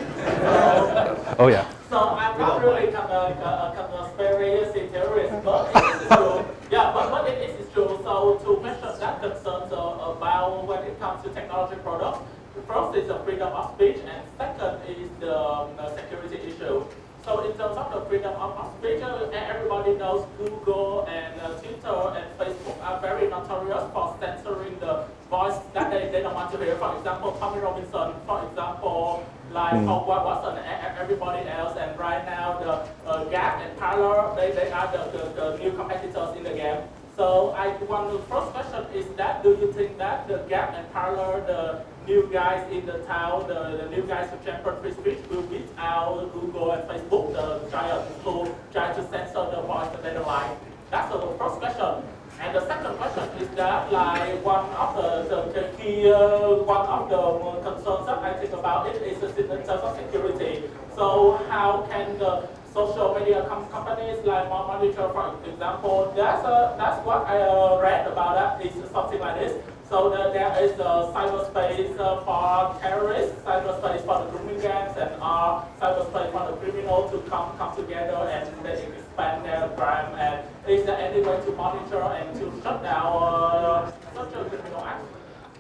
Oh yeah. So I'm not really kind of conspiracy theorist, but it is true. Yeah, but it is true. So to mention that concerns about when it comes to technology products, the first is the freedom of speech, and second is the security issue. So in terms of the freedom of speech, everybody knows Google and Twitter and Facebook are very notorious for censoring the voice that they don't want to hear. For example, Tommy Robinson, for example, like Paul Watson and everybody else. And right now, the Gap and Parler, they are the new competitors in the game. So the first question is that, do you think that the Gap and Parler, the new guys in the town, the new guys who champion free speech will beat out Google and Facebook, the giants who try to censor the voice that they don't like? That's the first question. And the second question is that, like, one of the key, one of the concerns that I think about it is in terms of security. So how can the social media companies like monitor, for example, that's what I read about that is something like this. So there is cyberspace for terrorists, cyberspace for the grooming gangs, and cyberspace for the criminals to come together and they expand their crime. And is there any way to monitor and to shut down such a criminal act?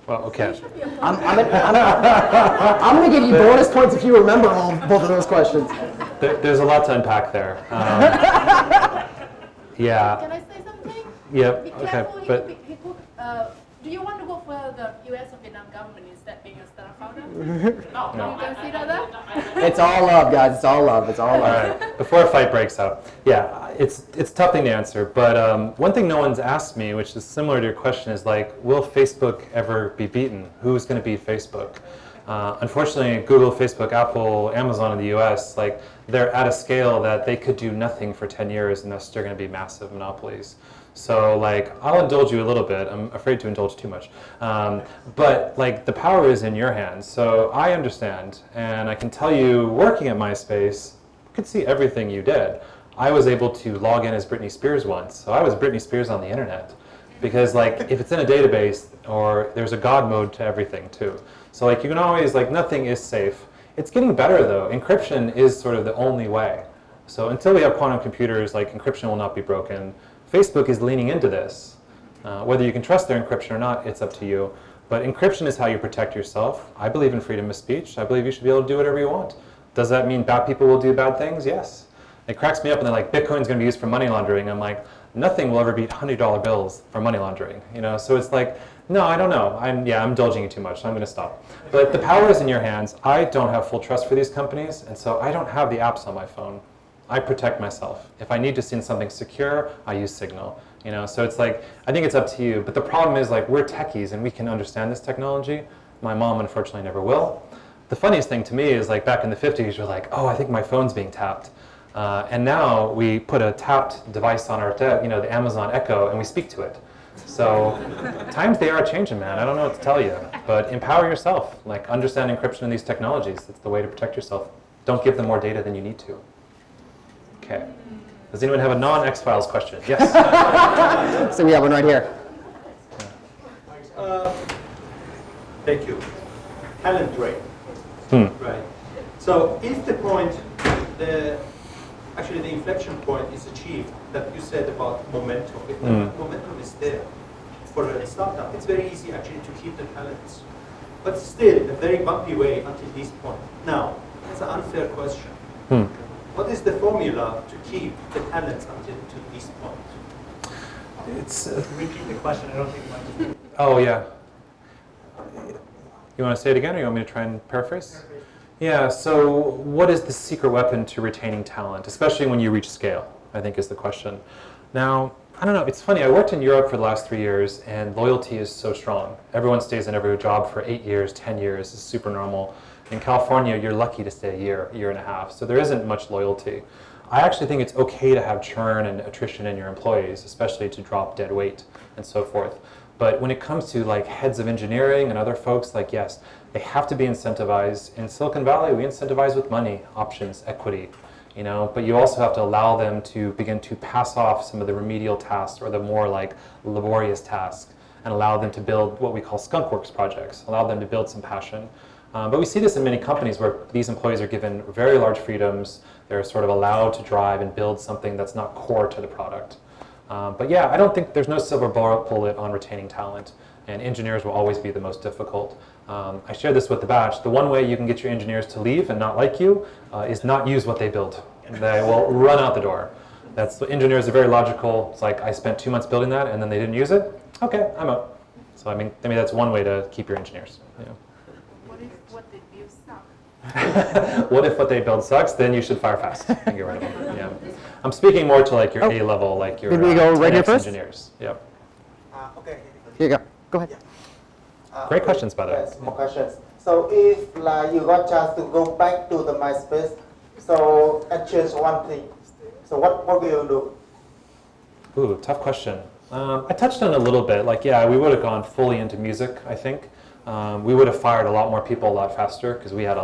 Well, okay. I'm going to give you bonus points if you remember both of those questions. There's a lot to unpack there. Yeah. Can I say something? Yep. Be Okay. careful. But Do you want to go for the U.S. or Vietnam government instead being a startup founder? No. You consider that? It's all love, guys. It's all love. It's all all love. right. Before a fight breaks out, yeah, it's a tough thing to answer. But one thing no one's asked me, which is similar to your question, is like, will Facebook ever be beaten? Who's going to beat Facebook? Unfortunately, Google, Facebook, Apple, Amazon in the U.S., like, they're at a scale that they could do nothing for 10 years, and they're still going to be massive monopolies. So, like, I'll indulge you a little bit. I'm afraid to indulge too much. But, like, the power is in your hands. So I understand, and I can tell you, working at MySpace, I could see everything you did. I was able to log in as Britney Spears once. So I was Britney Spears on the internet. Because, like, if it's in a database, or there's a God mode to everything, too. So, like, you can always, like, nothing is safe. It's getting better, though. Encryption is sort of the only way. So until we have quantum computers, like, encryption will not be broken. Facebook is leaning into this. Whether you can trust their encryption or not, it's up to you. But encryption is how you protect yourself. I believe in freedom of speech. I believe you should be able to do whatever you want. Does that mean bad people will do bad things? Yes. It cracks me up when they're like, Bitcoin's going to be used for money laundering. I'm like, nothing will ever beat $100 bills for money laundering. You know, so it's like, no, I don't know. I'm indulging you too much, so I'm going to stop. But the power is in your hands. I don't have full trust for these companies, and so I don't have the apps on my phone. I protect myself. If I need to send something secure, I use Signal. You know, so it's like, I think it's up to you. But the problem is, like, we're techies and we can understand this technology. My mom, unfortunately, never will. The funniest thing to me is, like, back in the 50s, you're like, oh, I think my phone's being tapped. And now we put a tapped device on our, the Amazon Echo, and we speak to it. So times they are changing, man. I don't know what to tell you. But empower yourself. Like, understand encryption in these technologies. That's the way to protect yourself. Don't give them more data than you need to. Okay. Does anyone have a non-X-Files question? Yes. So we have one right here. Thank you. Talent rate. Right. So if the point, actually the inflection point is achieved that you said about momentum, if the momentum is there for a startup, it's very easy actually to keep the talents. But still, a very bumpy way until this point. Now, that's an unfair question. What is the formula to keep the talents until to this point? It's. Repeat the question. I don't think it might. Oh yeah. You want to say it again, or you want me to try and paraphrase? Yeah. So, what is the secret weapon to retaining talent, especially when you reach scale? I think is the question. Now, I don't know. It's funny. I worked in Europe for the last 3 years, and loyalty is so strong. Everyone stays in every job for 8 years, 10 years. It's super normal. In California, you're lucky to stay a year and a half, so there isn't much loyalty. I actually think it's okay to have churn and attrition in your employees, especially to drop dead weight and so forth. But when it comes to, like, heads of engineering and other folks, like, yes, they have to be incentivized. In Silicon Valley, we incentivize with money, options, equity, you know, but you also have to allow them to begin to pass off some of the remedial tasks or the more, like, laborious tasks, and allow them to build what we call skunkworks projects, allow them to build some passion. But we see this in many companies where these employees are given very large freedoms. They're sort of allowed to drive and build something that's not core to the product. But yeah, I don't think there's no silver bullet on retaining talent, and engineers will always be the most difficult. I shared this with the batch. The one way you can get your engineers to leave and not like you is not use what they build. They will run out the door. Engineers are very logical. It's like, I spent 2 months building that and then they didn't use it. Okay, I'm out. So I mean that's one way to keep your engineers. Yeah. What if what they build sucks? What if what they build sucks? Then you should fire fast and get rid of them. Yeah. I'm speaking more to like your A level, like your Did we go right here 10X first? engineers. Yep. Okay. Here you go. Go ahead. Great questions, by the way. Yes, more questions. So if like you got chance to go back to the MySpace, so and change one thing, so what will you do? Ooh, tough question. I touched on it a little bit. Like, yeah, we would have gone fully into music, I think. We would have fired a lot more people a lot faster because we had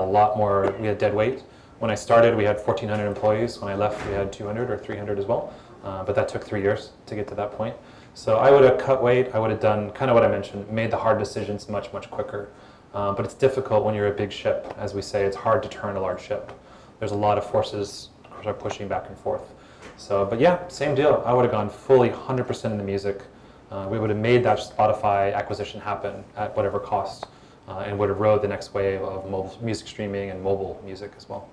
we had dead weight. When I started, we had 1,400 employees. When I left, we had 200 or 300 as well. But that took 3 years to get to that point. So I would have cut weight. I would have done kind of what I mentioned, made the hard decisions much, much quicker. But it's difficult when you're a big ship. As we say, it's hard to turn a large ship. There's a lot of forces sort of pushing back and forth. So, but yeah, same deal. I would have gone fully 100% into music. We would have made that Spotify acquisition happen at whatever cost, and would have rode the next wave of mobile music streaming and mobile music as well.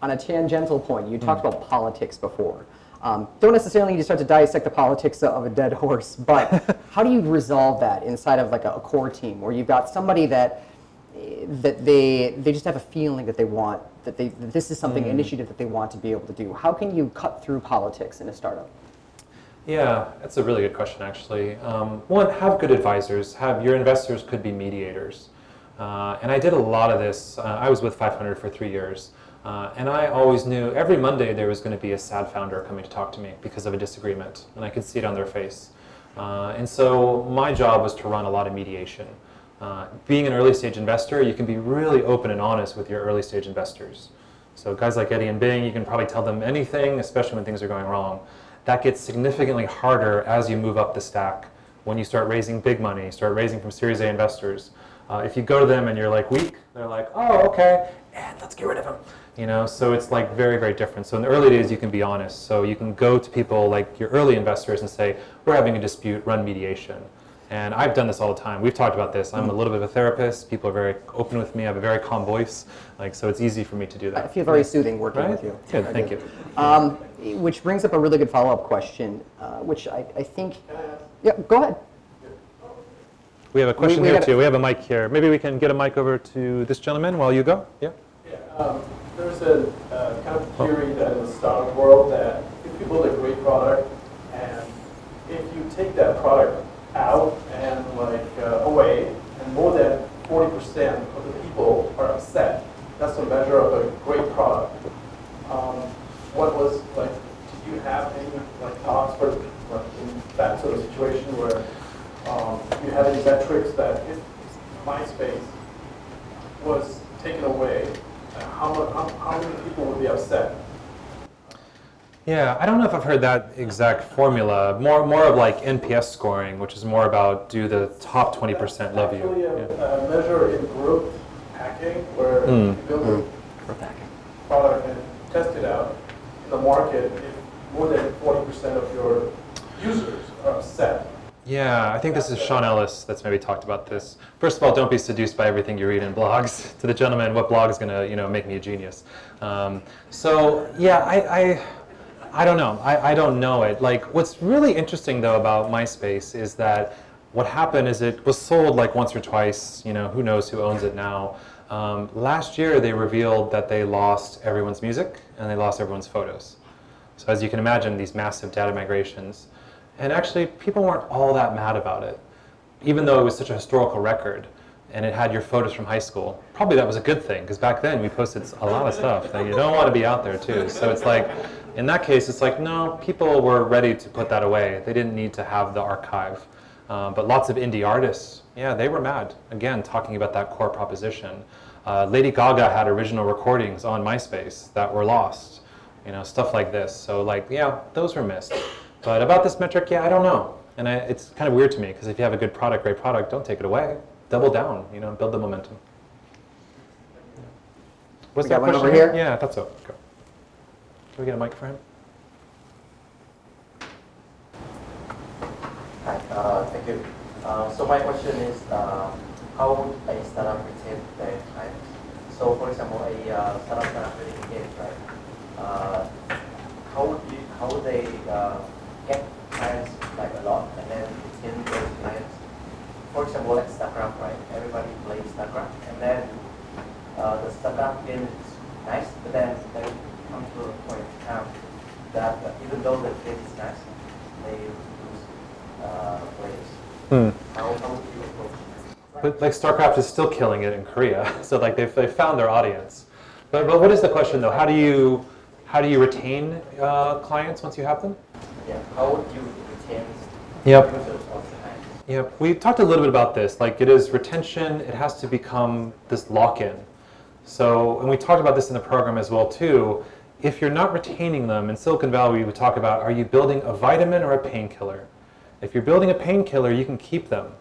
On a tangential point, you talked about politics before. Don't necessarily need to start to dissect the politics of a dead horse, but how do you resolve that inside of like a core team where you've got somebody that they just have a feeling that they want, that this is something, initiative that they want to be able to do? How can you cut through politics in a startup? Yeah, that's a really good question, actually. One, have good advisors. Your investors could be mediators. And I did a lot of this. I was with 500 for 3 years. And I always knew every Monday there was going to be a sad founder coming to talk to me because of a disagreement. And I could see it on their face. And so my job was to run a lot of mediation. Being an early stage investor, you can be really open and honest with your early stage investors. So guys like Eddie and Bing, you can probably tell them anything, especially when things are going wrong. That gets significantly harder as you move up the stack. When you start raising big money, start raising from Series A investors. If you go to them and you're like weak, they're like, oh, okay, and let's get rid of him. So it's like very, very different. So in the early days, you can be honest. So you can go to people like your early investors and say, we're having a dispute, run mediation. And I've done this all the time. We've talked about this. I'm a little bit of a therapist. People are very open with me. I have a very calm voice. So it's easy for me to do that. I feel very soothing working with you. Good, thank you. Which brings up a really good follow-up question, which I think, yeah, go ahead. We have a question here too. We have a mic here. Maybe we can get a mic over to this gentleman while you go. Yeah. There's a kind of theory that in the startup world that if you build a great product and if you take that product out and away, and more than 40% of the people are upset, that's a measure of a great product. Do you have any thoughts for in that sort of situation where you have any metrics that if MySpace was taken away, how many people would be upset? Yeah, I don't know if I've heard that exact formula. More of like NPS scoring, which is more about do the top 20% love you. Actually, a measure in growth hacking where you build a product and test it out in the market. If more than 40% of your users are upset. Yeah, I think this is Sean Ellis that's maybe talked about this. First of all, don't be seduced by everything you read in blogs. To the gentleman, what blog is going to make me a genius? So yeah, I don't know. I don't know it. Like, what's really interesting though about MySpace is that what happened is it was sold like once or twice. Who knows who owns it now. Last year they revealed that they lost everyone's music and they lost everyone's photos. So as you can imagine, these massive data migrations. And actually, people weren't all that mad about it, even though it was such a historical record and it had your photos from high school. Probably that was a good thing, because back then we posted a lot of stuff that you don't want to be out there too. So it's like, in that case, it's like, no, people were ready to put that away. They didn't need to have the archive. But lots of indie artists, yeah, they were mad. Again, talking about that core proposition. Lady Gaga had original recordings on MySpace that were lost. Stuff like this. So yeah, those were missed. But about this metric, yeah, I don't know. And it's kind of weird to me, because if you have a good product, great product, don't take it away. Double down, build the momentum. Was We there got a one question over here? Yeah, I thought so. Go. Can we get a mic for him? Hi, thank you. So my question is, how would a startup retain their clients? So for example, a startup cannot really engage, right? How would they get clients like a lot and then retain those clients? For example, like Instagram, right? Everybody plays Instagram, and then the startup game is nice, but then they come to a point in time that even though the game is nice, they lose players. How would you approach that? But like StarCraft is still killing it in Korea, so like they've found their audience. But what is the question though? How do you retain clients once you have them? Yeah, how would you retain Yep. users of the clients? Yep. We talked a little bit about this. Like it is retention. It has to become this lock-in. So, and we talked about this in the program as well too. If you're not retaining them, in Silicon Valley we would talk about, are you building a vitamin or a painkiller? If you're building a painkiller, you can keep them.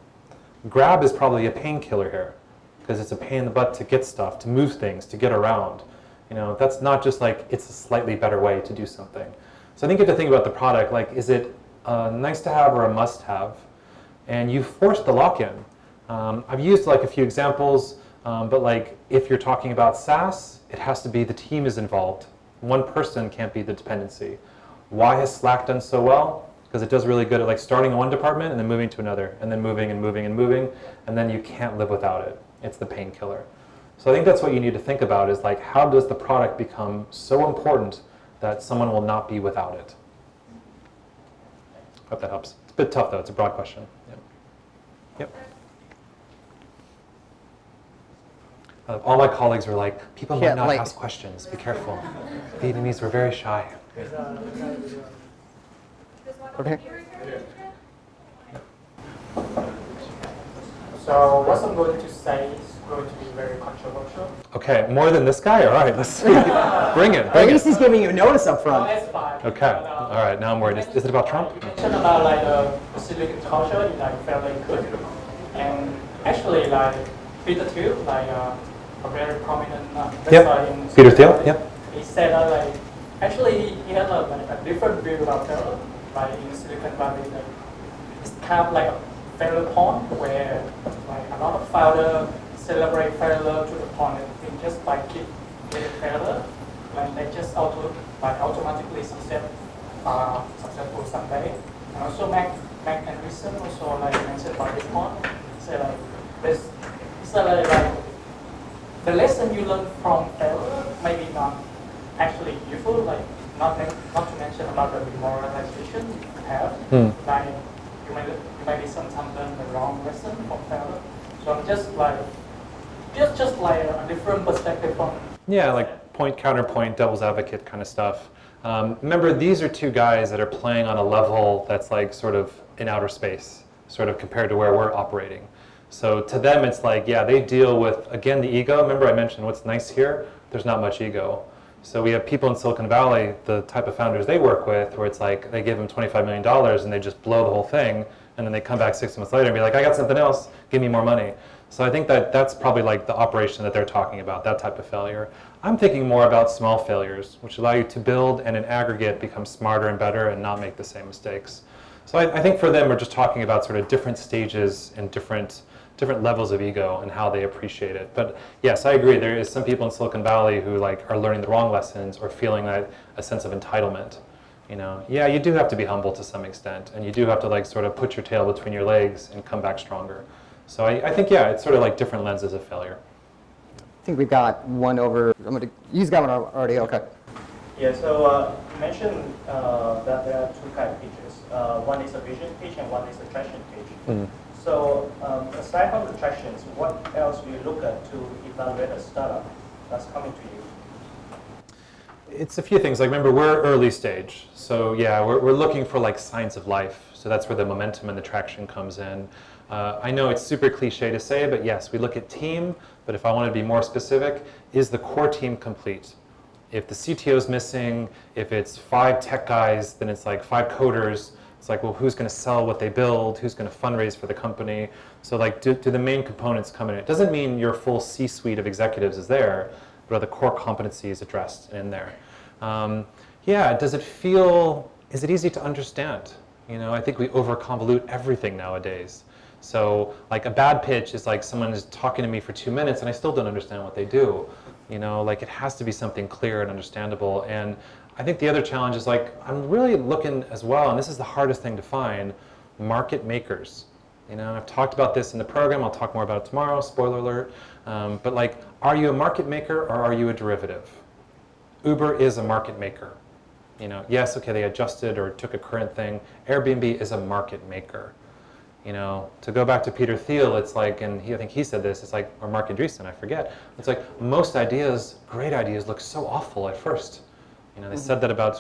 Grab is probably a painkiller here because it's a pain in the butt to get stuff, to move things, to get around. You know, that's not just like it's a slightly better way to do something. So I think you have to think about the product, like is it nice to have or a must have? And you force the lock-in. I've used like a few examples, but like if you're talking about SaaS, it has to be the team is involved. One person can't be the dependency. Why has Slack done so well? Because it does really good at like starting in one department and then moving to another, and then moving and moving and moving, and then you can't live without it. It's the painkiller. So I think that's what you need to think about is like, how does the product become so important that someone will not be without it? Hope that helps. It's a bit tough though, it's a broad question. Yep. All my colleagues were like, people might not ask questions, be careful. The Vietnamese were very shy. Okay. So what I'm going to say is going to be very controversial. Okay, more than this guy? All right, let's bring it. At least he's giving you notice up front. That's fine. Okay, all right, now I'm worried. Is it about Trump? You mentioned about like the Silicon culture is like fairly good. And actually like Peter Thiel, like a very prominent investor in Peter Thiel, yep. He said that like, actually he had a different view about failure. Like in Silicon Valley, like, it's kind of like a failure point where like a lot of founders celebrate failure to the point that they just by keep getting failure, like they just automatically successful someday. And also Mac Anderson also like mentioned about this point. Say like this, it's like the lesson you learn from failure maybe not actually useful, like not to mention about the demoralization you have. Like you may sometimes learn the wrong lesson from failure. So I'm just like a different perspective from like point counterpoint, devil's advocate kind of stuff. Remember, these are two guys that are playing on a level that's like sort of in outer space, sort of compared to where we're operating. So to them, it's like, yeah, they deal with, again, the ego. Remember I mentioned what's nice here? There's not much ego. So we have people in Silicon Valley, the type of founders they work with, where it's like they give them $25 million and they just blow the whole thing, and then they come back 6 months later and be like, I got something else, give me more money. So I think that that's probably like the operation that they're talking about, that type of failure. I'm thinking more about small failures, which allow you to build and in aggregate become smarter and better and not make the same mistakes. So I think for them, we're just talking about sort of different stages and different levels of ego and how they appreciate it. But yes, I agree. There is some people in Silicon Valley who like are learning the wrong lessons or feeling that a sense of entitlement. You know, yeah, you do have to be humble to some extent, and you do have to like sort of put your tail between your legs and come back stronger. So I think, yeah, it's sort of like different lenses of failure. I think we've got one over. You've got one already. Okay. Yeah. So you mentioned that there are two kind of pages. One is a vision page and one is a traction page. So aside from the tractions, what else do you look at to evaluate a startup that's coming to you? It's a few things. Like remember, we're early stage, so yeah, we're looking for like signs of life. So that's where the momentum and the traction comes in. I know it's super cliche to say, but yes, we look at team. But if I want to be more specific, is the core team complete? If the CTO is missing, if it's 5 tech guys, then it's like 5 coders. It's like, well, who's going to sell what they build? Who's going to fundraise for the company? So like, do the main components come in? It doesn't mean your full C-suite of executives is there, What are the core competencies addressed in there? Yeah, does it feel, is it easy to understand? You know, I think we over-convolute everything nowadays. So like a bad pitch is like someone is talking to me for 2 minutes and I still don't understand what they do. You know, like it has to be something clear and understandable. And I think the other challenge is like, I'm really looking as well, and this is the hardest thing to find, market makers. You know, I've talked about this in the program, I'll talk more about it tomorrow, spoiler alert. But like, are you a market maker or are you a derivative? Uber is a market maker. You know, yes, okay, they adjusted or took a current thing. Airbnb is a market maker. You know, to go back to Peter Thiel, it's like, and I think he said this, it's like, or Mark Andreessen, I forget. It's like most ideas, great ideas, look so awful at first. You know, they said that about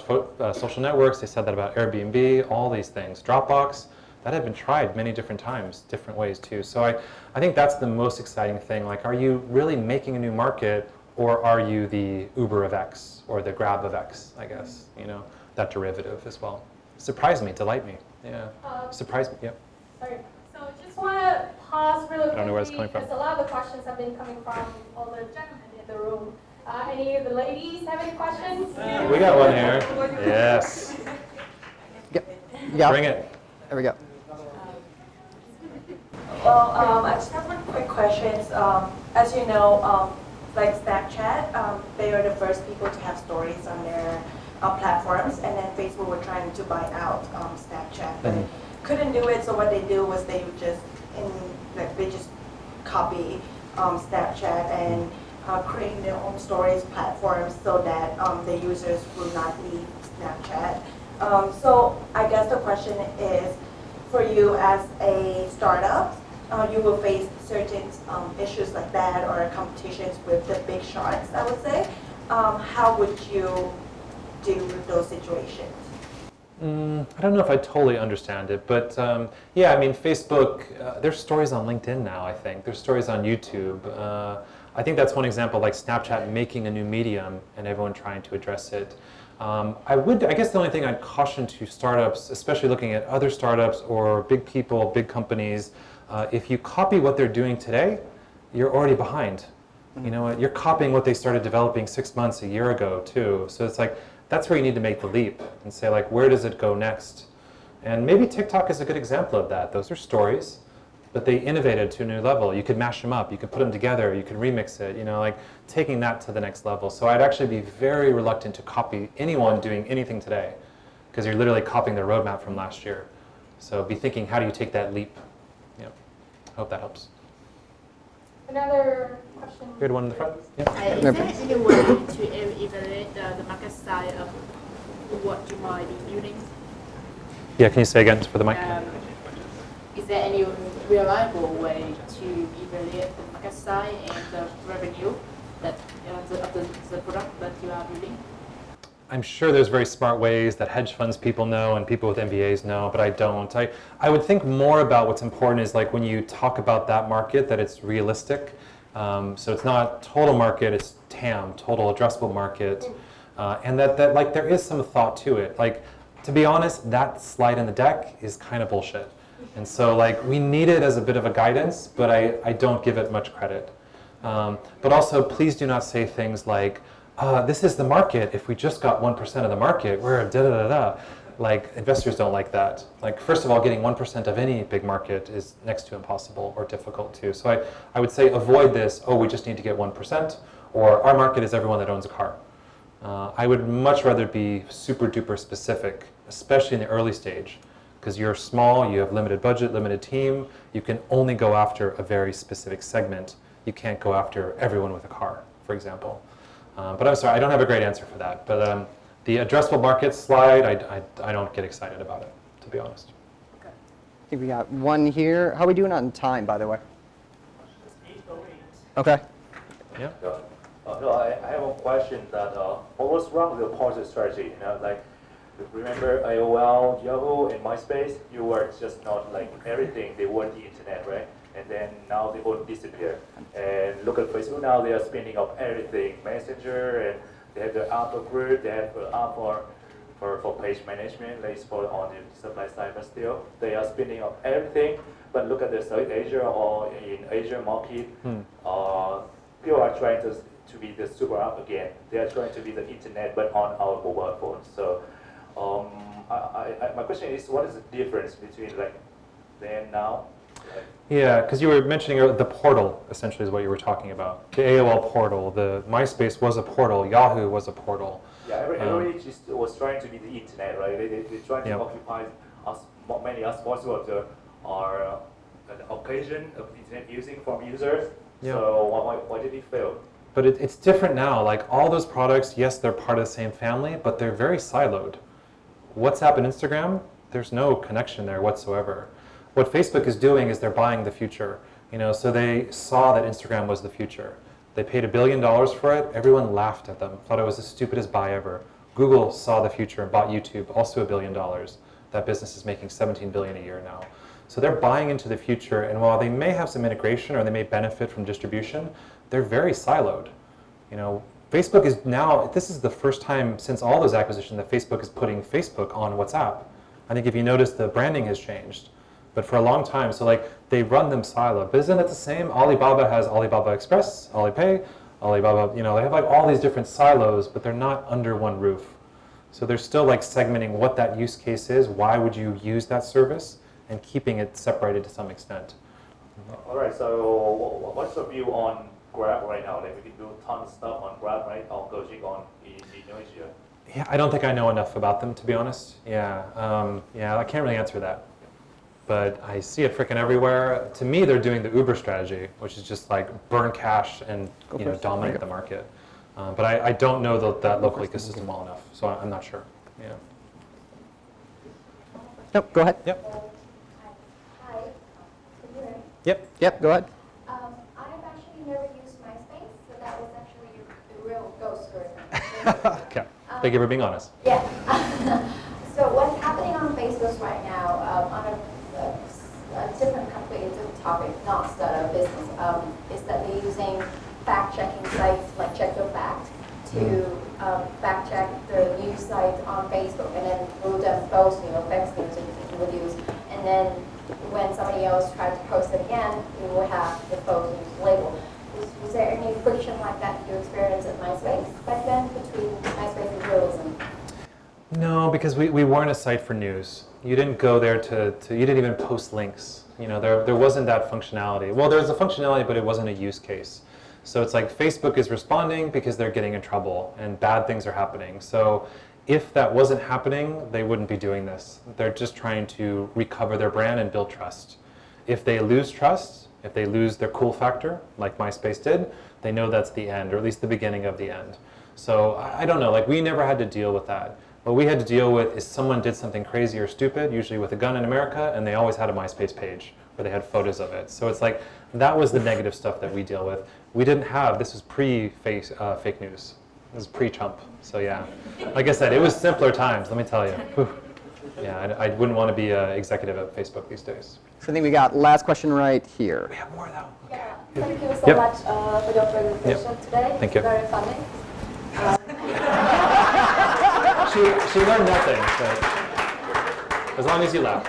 social networks, they said that about Airbnb, all these things. Dropbox, that had been tried many different times, different ways too. So I think that's the most exciting thing. Like, are you really making a new market, or are you the Uber of X, or the Grab of X, I guess, you know, that derivative as well. Surprise me, delight me, yeah. Surprise me, yep. Sorry. So just want to pause really quickly. I don't know where it's coming from. Because a lot of the questions have been coming from all the gentlemen in the room. Any of the ladies have any questions? We got one here. Yes. Yeah. Bring it. There we go. Well, I just have one quick question. As you know, like Snapchat, they are the first people to have stories on their platforms, and then Facebook were trying to buy out Snapchat, but couldn't do it. So what they do was they would just copy Snapchat and create their own stories platforms so that the users will not leave Snapchat. So I guess the question is, for you as a startup, you will face certain issues like that or competitions with the big sharks, I would say. How would you deal with those situations? I don't know if I totally understand it, but yeah, I mean, Facebook, there's stories on LinkedIn now, I think. There's stories on YouTube. I think that's one example, like Snapchat making a new medium and everyone trying to address it. I guess the only thing I'd caution to startups, especially looking at other startups or big people, big companies, if you copy what they're doing today, you're already behind. You know what? You're copying what they started developing 6 months, a year ago, too. So it's like, that's where you need to make the leap and say, like, where does it go next? And maybe TikTok is a good example of that. Those are stories, but they innovated to a new level. You could mash them up, you could put them together, you could remix it, you know, like taking that to the next level. So I'd actually be very reluctant to copy anyone doing anything today, because you're literally copying their roadmap from last year. So be thinking, how do you take that leap? Yeah, I hope that helps. Another question. We had one in the front. Yeah. Is there any way to evaluate the market size of what you might be building? Yeah, can you say again for the mic? Is there any reliable way to evaluate the market size and the revenue that of the product that you are building? I'm sure there's very smart ways that hedge funds people know and people with MBAs know, but I don't. I would think more about what's important is like when you talk about that market, that it's realistic. So it's not total market, it's TAM, total addressable market. And that like there is some thought to it. Like, to be honest, that slide in the deck is kind of bullshit. And so like we need it as a bit of a guidance, but I don't give it much credit. But also, please do not say things like, this is the market. If we just got 1% of the market, we're da-da-da-da. Like, investors don't like that. Like, first of all, getting 1% of any big market is next to impossible or difficult too. So I would say avoid this, oh, we just need to get 1%, or our market is everyone that owns a car. I would much rather be super duper specific, especially in the early stage, because you're small, you have limited budget, limited team, you can only go after a very specific segment. You can't go after everyone with a car, for example. But I'm sorry, I don't have a great answer for that. But the addressable market slide, I don't get excited about it, to be honest. Okay. I think we got one here. How are we doing on time, by the way? 8:08. Okay. Yeah. No, I have a question that what was wrong with the policy strategy? You know, like, remember AOL, Yahoo, and MySpace? You were just not like everything. They were the internet, right? And then now they all disappear. And look at Facebook now, they are spinning up everything. Messenger, and they have the app group, they have an app for page management, like for on the supply side, but still, they are spinning up everything. But look at the South Asia or in Asia market, people are trying to be the super app again. They are trying to be the internet, but on our mobile phones. So my question is, what is the difference between like then and now? Yeah, because you were mentioning the portal, essentially, is what you were talking about. The AOL portal, the MySpace was a portal, Yahoo was a portal. Yeah, everybody just was trying to be the internet, right? They're trying to occupy as many as possible of the occasion of internet using from users. Yeah. So why did it fail? But it's different now. Like all those products, yes, they're part of the same family, but they're very siloed. WhatsApp and Instagram, there's no connection there whatsoever. What Facebook is doing is they're buying the future. So they saw that Instagram was the future. They paid $1 billion for it. Everyone laughed at them, thought it was the stupidest buy ever. Google saw the future and bought YouTube, also $1 billion. That business is making $17 billion a year now. So they're buying into the future, and while they may have some integration or they may benefit from distribution, they're very siloed. Facebook is now, this is the first time since all those acquisitions that Facebook is putting Facebook on WhatsApp. I think if you notice, the branding has changed. But for a long time, so like they run them siloed. But isn't it the same? Alibaba has Alibaba Express, Alipay, Alibaba, they have like all these different silos, but they're not under one roof. So they're still like segmenting what that use case is, why would you use that service, and keeping it separated to some extent. All right, so what's your view on Grab right now? Like we can do tons of stuff on Grab, right? On Gojek, on Indonesia. Yeah, I don't think I know enough about them, to be honest. Yeah, I can't really answer that. But I see it freaking everywhere. To me, they're doing the Uber strategy, which is just like burn cash and dominate the market. But I don't know that local ecosystem well enough, so I'm not sure. Yeah. Nope, go ahead. Yep. Hi. Can you hear me? Yep, go ahead. I've actually never used MySpace, so that was actually a real ghost story. Okay. Thank you for being honest. Yeah. So what's happening on Facebook right now, on a different completely different topic, not startup business, is that they're using fact-checking sites like Check Your Fact to fact-check the news site on Facebook, and then rule them false news or fake news that you would use. And then when somebody else tries to post it again, you will have the false news label. Was there any friction like that you experienced at MySpace back then between MySpace and journalism? No, because we weren't a site for news. You didn't go there you didn't even post links. There wasn't that functionality. Well, there's a functionality, but it wasn't a use case. So it's like Facebook is responding because they're getting in trouble and bad things are happening. So if that wasn't happening, they wouldn't be doing this. They're just trying to recover their brand and build trust. If they lose trust, if they lose their cool factor, like MySpace did, they know that's the end, or at least the beginning of the end. So I don't know, like we never had to deal with that. What we had to deal with is someone did something crazy or stupid, usually with a gun in America, and they always had a MySpace page where they had photos of it. So it's like, that was the negative stuff that we deal with. We didn't have, this was pre-fake news. This was pre-Trump. So yeah, like I said, it was simpler times, let me tell you. Whew. Yeah, I wouldn't want to be an executive at Facebook these days. So I think we got last question right here. We have more though. Okay. Yeah. Thank you so much for your presentation today. Thank you. Very funny. She learned nothing, but as long as you laugh.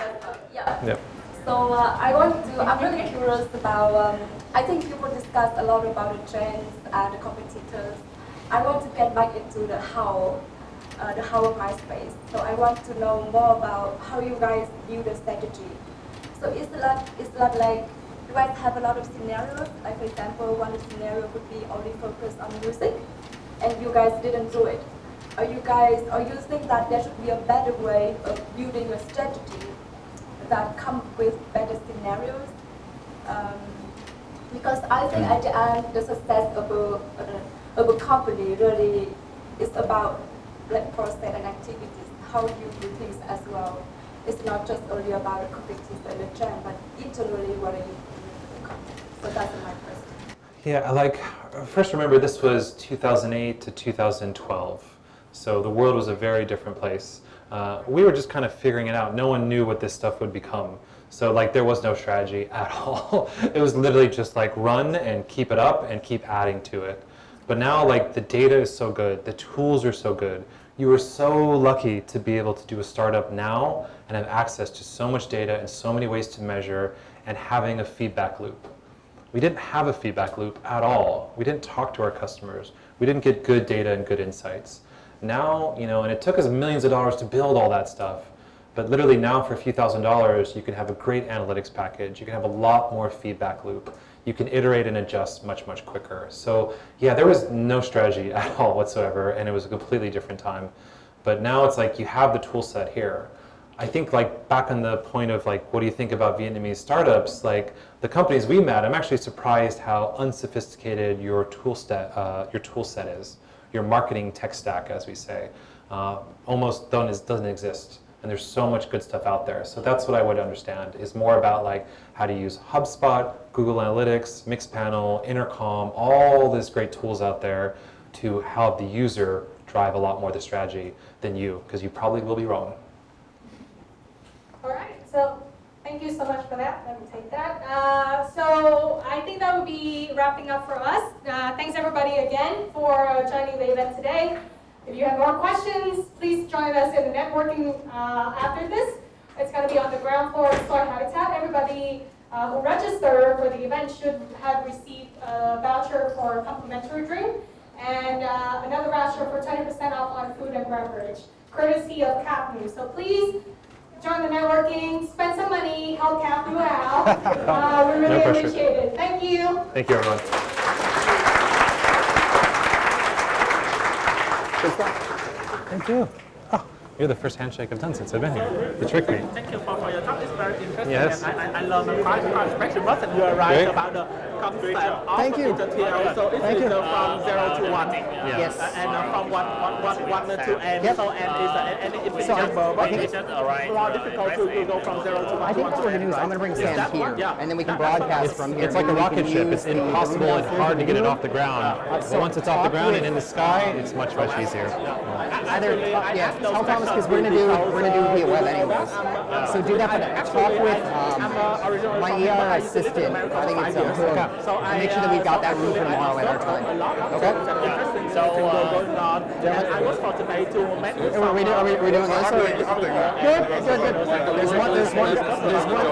Yeah. Yep. So I'm really curious about, I think people discuss a lot about the trends and the competitors. I want to get back into the how of MySpace. So I want to know more about how you guys view the strategy. So it's not like you guys have a lot of scenarios. Like for example, one scenario could be only focused on music, and you guys didn't do it. Or you think that there should be a better way of building a strategy that come with better scenarios? Because I think at the end, the success of a company really is about like process and activities, how you do things as well. It's not just only about the competition and the trend, but internally what are you doing in the company? So that's my question. Yeah, like, first remember this was 2008 to 2012. So the world was a very different place. We were just kind of figuring it out. No one knew what this stuff would become. So like there was no strategy at all. It was literally just like run and keep it up and keep adding to it. But now like the data is so good, the tools are so good. You are so lucky to be able to do a startup now and have access to so much data and so many ways to measure and having a feedback loop. We didn't have a feedback loop at all. We didn't talk to our customers. We didn't get good data and good insights. Now, and it took us millions of dollars to build all that stuff. But literally now for a few $1,000s, you can have a great analytics package. You can have a lot more feedback loop. You can iterate and adjust much, much quicker. So yeah, there was no strategy at all whatsoever, and it was a completely different time. But now it's like you have the tool set here. I think like back on the point of like, what do you think about Vietnamese startups? Like the companies we met, I'm actually surprised how unsophisticated your tool set is. Your marketing tech stack, as we say, almost doesn't exist. And there's so much good stuff out there. So that's what I would understand, is more about like how to use HubSpot, Google Analytics, Mixpanel, Intercom, all these great tools out there to help the user drive a lot more of the strategy than you, because you probably will be wrong. All right, so thank you so much for that. Let me take that. So I think that would be wrapping up for us. Thanks everybody again for joining the event today. If you have more questions, please join us in the networking after this. It's going to be on the ground floor of Soy Habitat. Everybody who registered for the event should have received a voucher for a complimentary drink and another voucher for 20% off on food and beverage, courtesy of CAPNU. So please join the networking, spend some money, help CAPNU out. We really appreciate it. Thank you. Thank you, everyone. Thank you. Oh, you're the first handshake I've done since I've been here. You tricked me. Thank you for your talk. It's very interesting. Yes. And I learned quite much, and you are right about the concept of Thank you. So it Thank is you. From 0 to 1. Yes. And from 1 to n. Yep. So n is an infinite So number, but I think it's more difficult to go from 0 to 1. I think what we're going to do is I'm going to bring Sam here, and then we can broadcast from here. It's like a rocket ship. It's impossible and hard to get it off the ground. But once it's off the ground and in the sky, it's much, much easier. Either, tell Thomas, because we're gonna do via web anyways. So do that, but talk with my ER assistant. I think it's make sure that we've got that room for tomorrow at our time. Okay. So I was fortunate to meet. Are we doing this? Good. There's one.